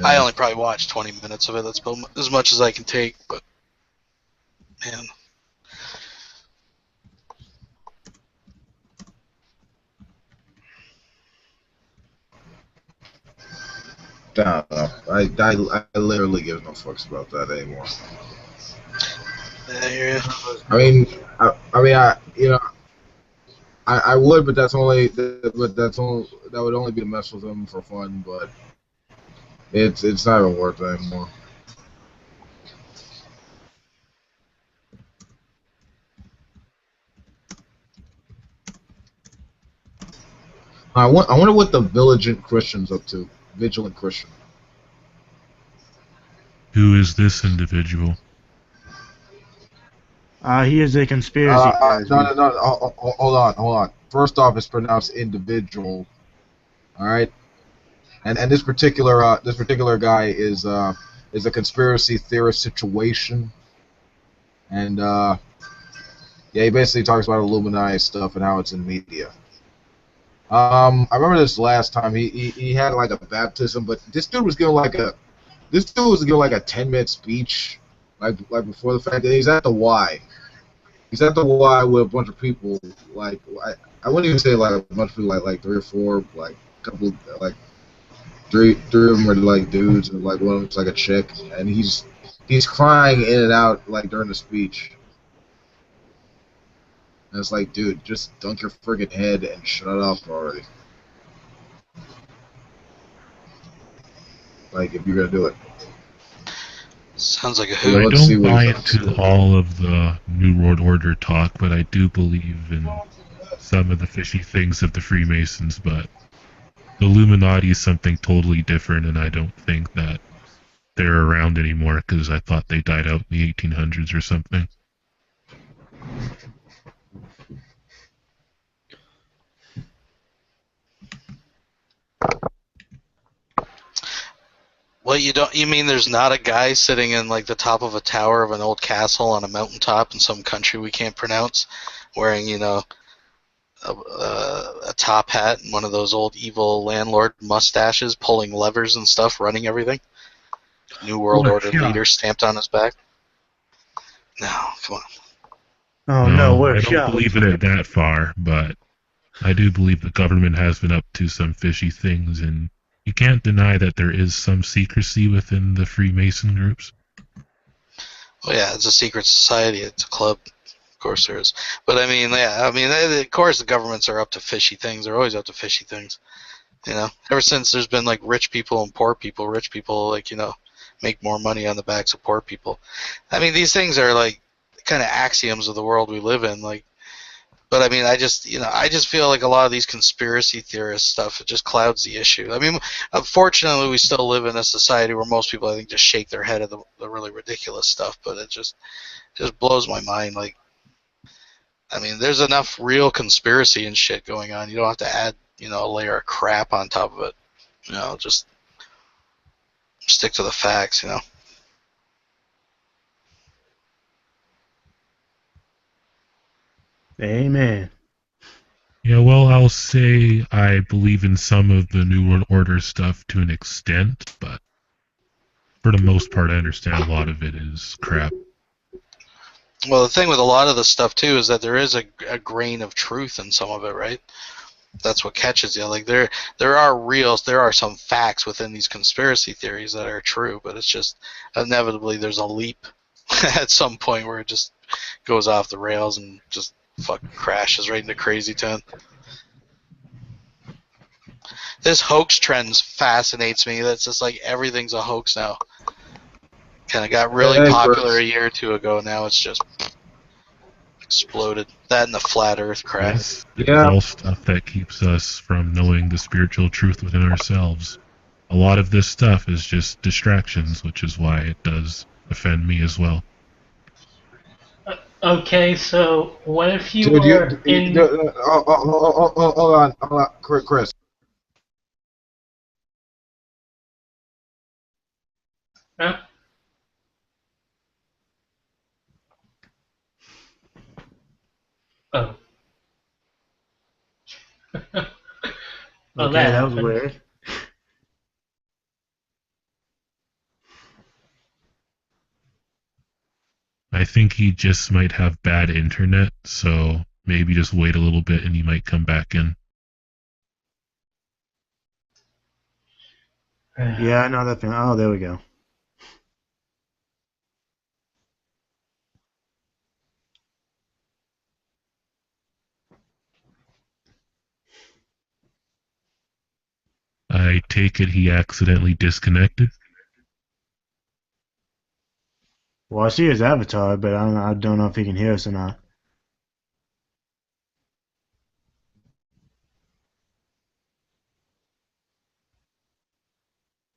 I only probably watched 20 minutes of it. That's about as much as I can take, but man. I literally give no fucks about that anymore. Yeah, I hear you. I would, but that would only be to mess with them for fun. But it's not even worth it anymore. I wonder what the Vigilant Christian's up to. Vigilant Christian. Who is this individual? He is a conspiracy theorist. No. Hold on. First off, it's pronounced individual. All right, and this particular guy is a conspiracy theorist situation, and yeah, he basically talks about Illuminati stuff and how it's in media. I remember this last time he had like a baptism, but this dude was giving like a 10-minute speech, like before the fact that he's at the Y. He's at the Y with a bunch of people. Like I wouldn't even say like a bunch of people, like 3 or 4, like a couple, like three of them are like dudes, and like one of them's like a chick, and he's crying in and out like during the speech. And it's like, dude, just dunk your friggin' head and shut up already. Like, if you're gonna do it. Sounds like a Well, hoot. I let's see don't what buy he's up into to. all of the New World Order talk, but I do believe in some of the fishy things of the Freemasons. But the Illuminati is something totally different, and I don't think that they're around anymore because I thought they died out in the 1800s or something. What, you mean there's not a guy sitting in like the top of a tower of an old castle on a mountaintop in some country we can't pronounce, wearing a top hat and one of those old evil landlord mustaches, pulling levers and stuff, running everything? New World Order leader stamped on his back? No, come on. Oh no, No, we're I don't shocked. believe in it that far, but I do believe the government has been up to some fishy things, and you can't deny that there is some secrecy within the Freemason groups. Well, yeah, it's a secret society. It's a club. Of course there is. But I mean, yeah, of course the governments are up to fishy things. They're always up to fishy things. Ever since there's been like rich people and poor people, rich people make more money on the backs of poor people. I mean, these things are like kind of axioms of the world we live in. But I mean, I just feel like a lot of these conspiracy theorist stuff, it just clouds the issue. I mean, unfortunately, we still live in a society where most people, I think, just shake their head at the really ridiculous stuff. But it just blows my mind. Like, I mean, there's enough real conspiracy and shit going on. You don't have to add, a layer of crap on top of it. Just stick to the facts. Amen. Yeah, well, I'll say I believe in some of the New World Order stuff to an extent, but for the most part, I understand a lot of it is crap. Well, the thing with a lot of this stuff too is that there is a grain of truth in some of it, right? That's what catches you. Like there are some facts within these conspiracy theories that are true, but it's just inevitably there's a leap at some point where it just goes off the rails and just fucking crashes right into crazy town. This hoax trend fascinates me. That's just like everything's a hoax now. Kind of got really Hey, popular Chris. a year or two ago. Now it's just exploded. That and the flat Earth crap. Yes, it's Yeah. all stuff that keeps us from knowing the spiritual truth within ourselves. A lot of this stuff is just distractions, which is why it does offend me as well. Okay, so what if you Dude, were in? hold on, Chris. Huh? Oh. Well, Okay, that that was happened. weird. I think he just might have bad internet, so maybe just wait a little bit and he might come back in. Yeah, I know that thing. Oh, there we go. I take it he accidentally disconnected. Well, I see his avatar, but I don't know if he can hear us or not.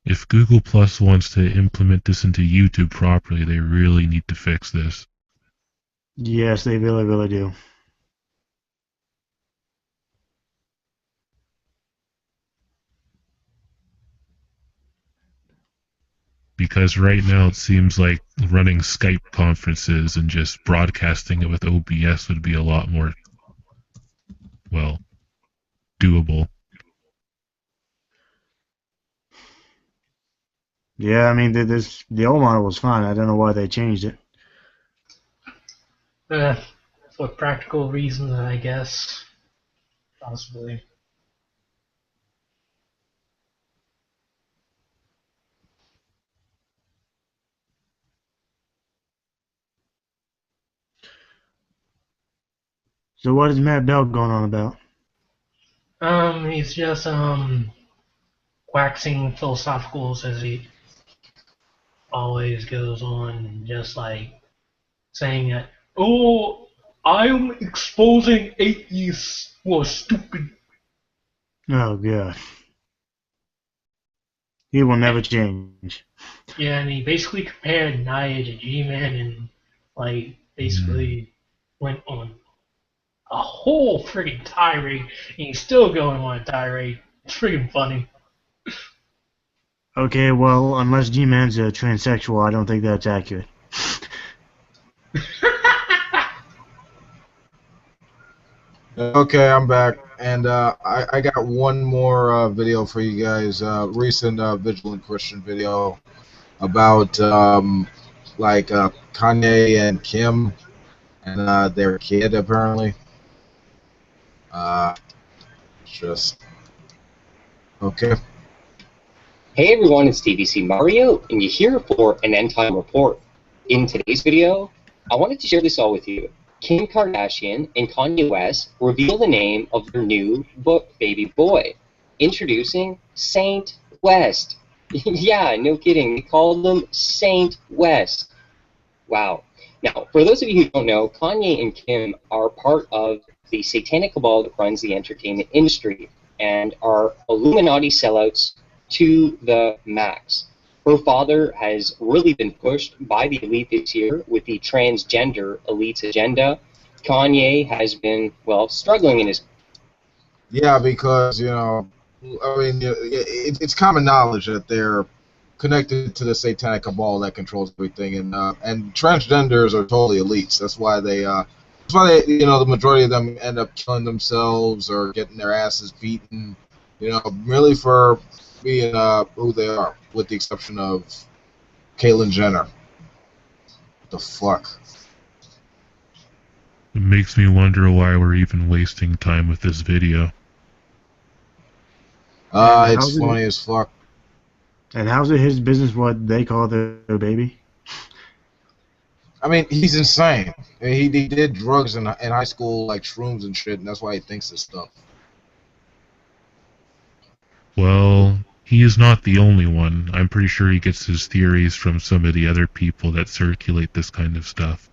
If Google Plus wants to implement this into YouTube properly, they really need to fix this. Yes, they really, really do. Because right now it seems like running Skype conferences and just broadcasting it with OBS would be a lot more, well, doable. Yeah, I mean, the old model was fine. I don't know why they changed it. Uh, for practical reasons, I guess. Possibly. So what is Matt Bell going on about? He's just waxing philosophicals as he always goes on, and just like saying that, oh, I'm exposing atheists who are stupid. Oh god. He will never change. Yeah, and he basically compared Naya to G-Man and like basically went on a whole friggin' tirade, and he's still going on a tirade. It's friggin' funny. Okay, well, unless G-Man's a transsexual, I don't think that's accurate. Okay, I'm back, and I got one more video for you guys. Recent Vigilant Christian video about Kanye and Kim and their kid apparently. Just okay. Hey everyone, it's TVC Mario, and you're here for an End Time Report. In today's video, I wanted to share this all with you. Kim Kardashian and Kanye West reveal the name of their new baby boy. Introducing Saint West. Yeah, no kidding, they called him Saint West. Wow. Now, for those of you who don't know, Kanye and Kim are part of the satanic cabal that runs the entertainment industry and are Illuminati sellouts to the max. Her father has really been pushed by the elite this year with the transgender elite's agenda. Kanye has been, well, struggling in his... Yeah, because I mean, it's common knowledge that they're connected to the satanic cabal that controls everything, and transgenders are totally elites. That's why the majority of them end up killing themselves or getting their asses beaten, really for being who they are, with the exception of Caitlyn Jenner. What the fuck? It makes me wonder why we're even wasting time with this video. It's funny as fuck. And how's it his business what they call their baby? I mean, he's insane. I mean, he did drugs in high school, like shrooms and shit, and that's why he thinks this stuff. Well, he is not the only one. I'm pretty sure he gets his theories from some of the other people that circulate this kind of stuff.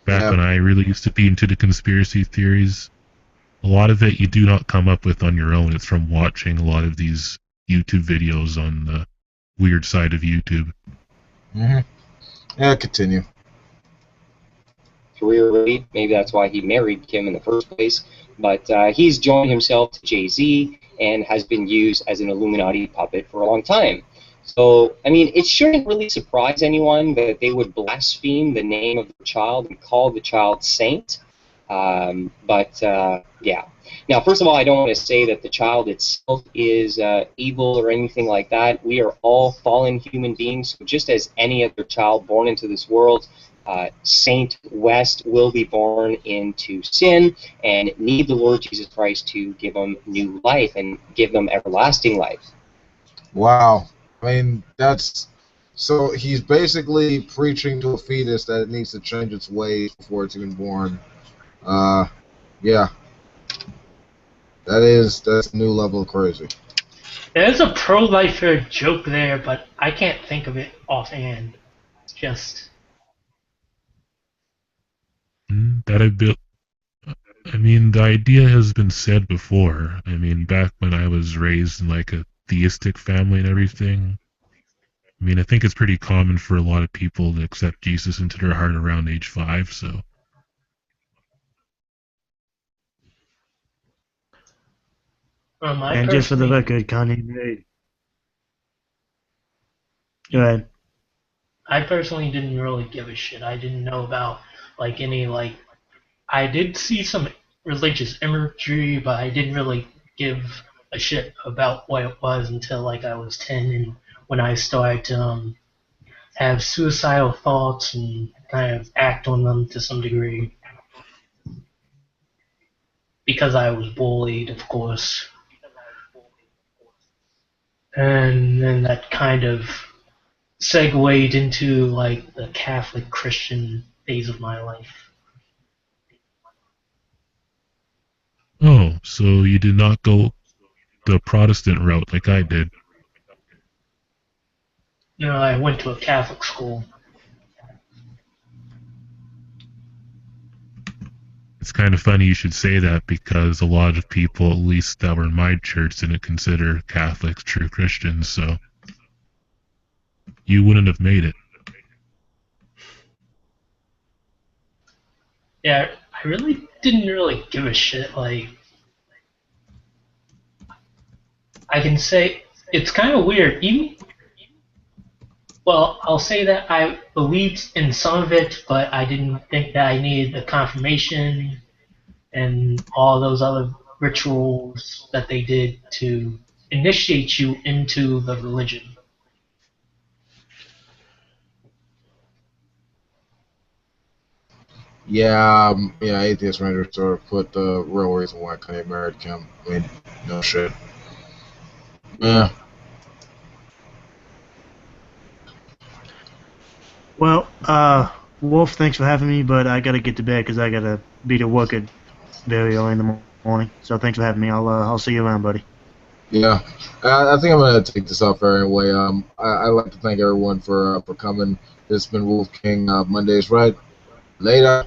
Back when I really used to be into the conspiracy theories, a lot of it you do not come up with on your own. It's from watching a lot of these YouTube videos on the weird side of YouTube. Mm-hmm. Yeah, continue. Career rate. Maybe that's why he married Kim in the first place. But he's joined himself to Jay-Z and has been used as an Illuminati puppet for a long time. So, I mean, it shouldn't really surprise anyone that they would blaspheme the name of the child and call the child saint. Yeah. Now, first of all, I don't want to say that the child itself is evil or anything like that. We are all fallen human beings, so just as any other child born into this world. Saint West will be born into sin and need the Lord Jesus Christ to give them new life and give them everlasting life. Wow. I mean, so he's basically preaching to a fetus that it needs to change its ways before it's even born. Yeah. That's a new level of crazy. There's a pro-lifer joke there, but I can't think of it offhand. It's just... I mean, the idea has been said before. I mean, back when I was raised in like a theistic family and everything. I mean, I think it's pretty common for a lot of people to accept Jesus into their heart around age 5, so. And just for the record, Kanye made... Go ahead. I personally didn't really give a shit. I didn't know about I did see some religious imagery, but I didn't really give a shit about what it was until I was 10, and when I started to have suicidal thoughts and kind of act on them to some degree. because I was bullied, of course. And then that kind of segued into like the Catholic Christian phase of my life. Oh, so you did not go the Protestant route like I did. You know, I went to a Catholic school. It's kind of funny you should say that because a lot of people, at least that were in my church, didn't consider Catholics true Christians, so you wouldn't have made it. Yeah, I really didn't really give a shit. Like, I can say it's kind of weird. Well, I'll say that I believed in some of it, but I didn't think that I needed the confirmation and all those other rituals that they did to initiate you into the religion. Yeah, Atheist Ranger sort of put the real reason why Kanye married Kim. I mean, no shit. Yeah. Well, Wolf, thanks for having me, but I gotta get to bed because I gotta be to work at very early in the morning. So thanks for having me. I'll see you around, buddy. Yeah, I think I'm gonna take this off air anyway. I'd like to thank everyone for coming. This has been Wolf King Mondays, right? Later.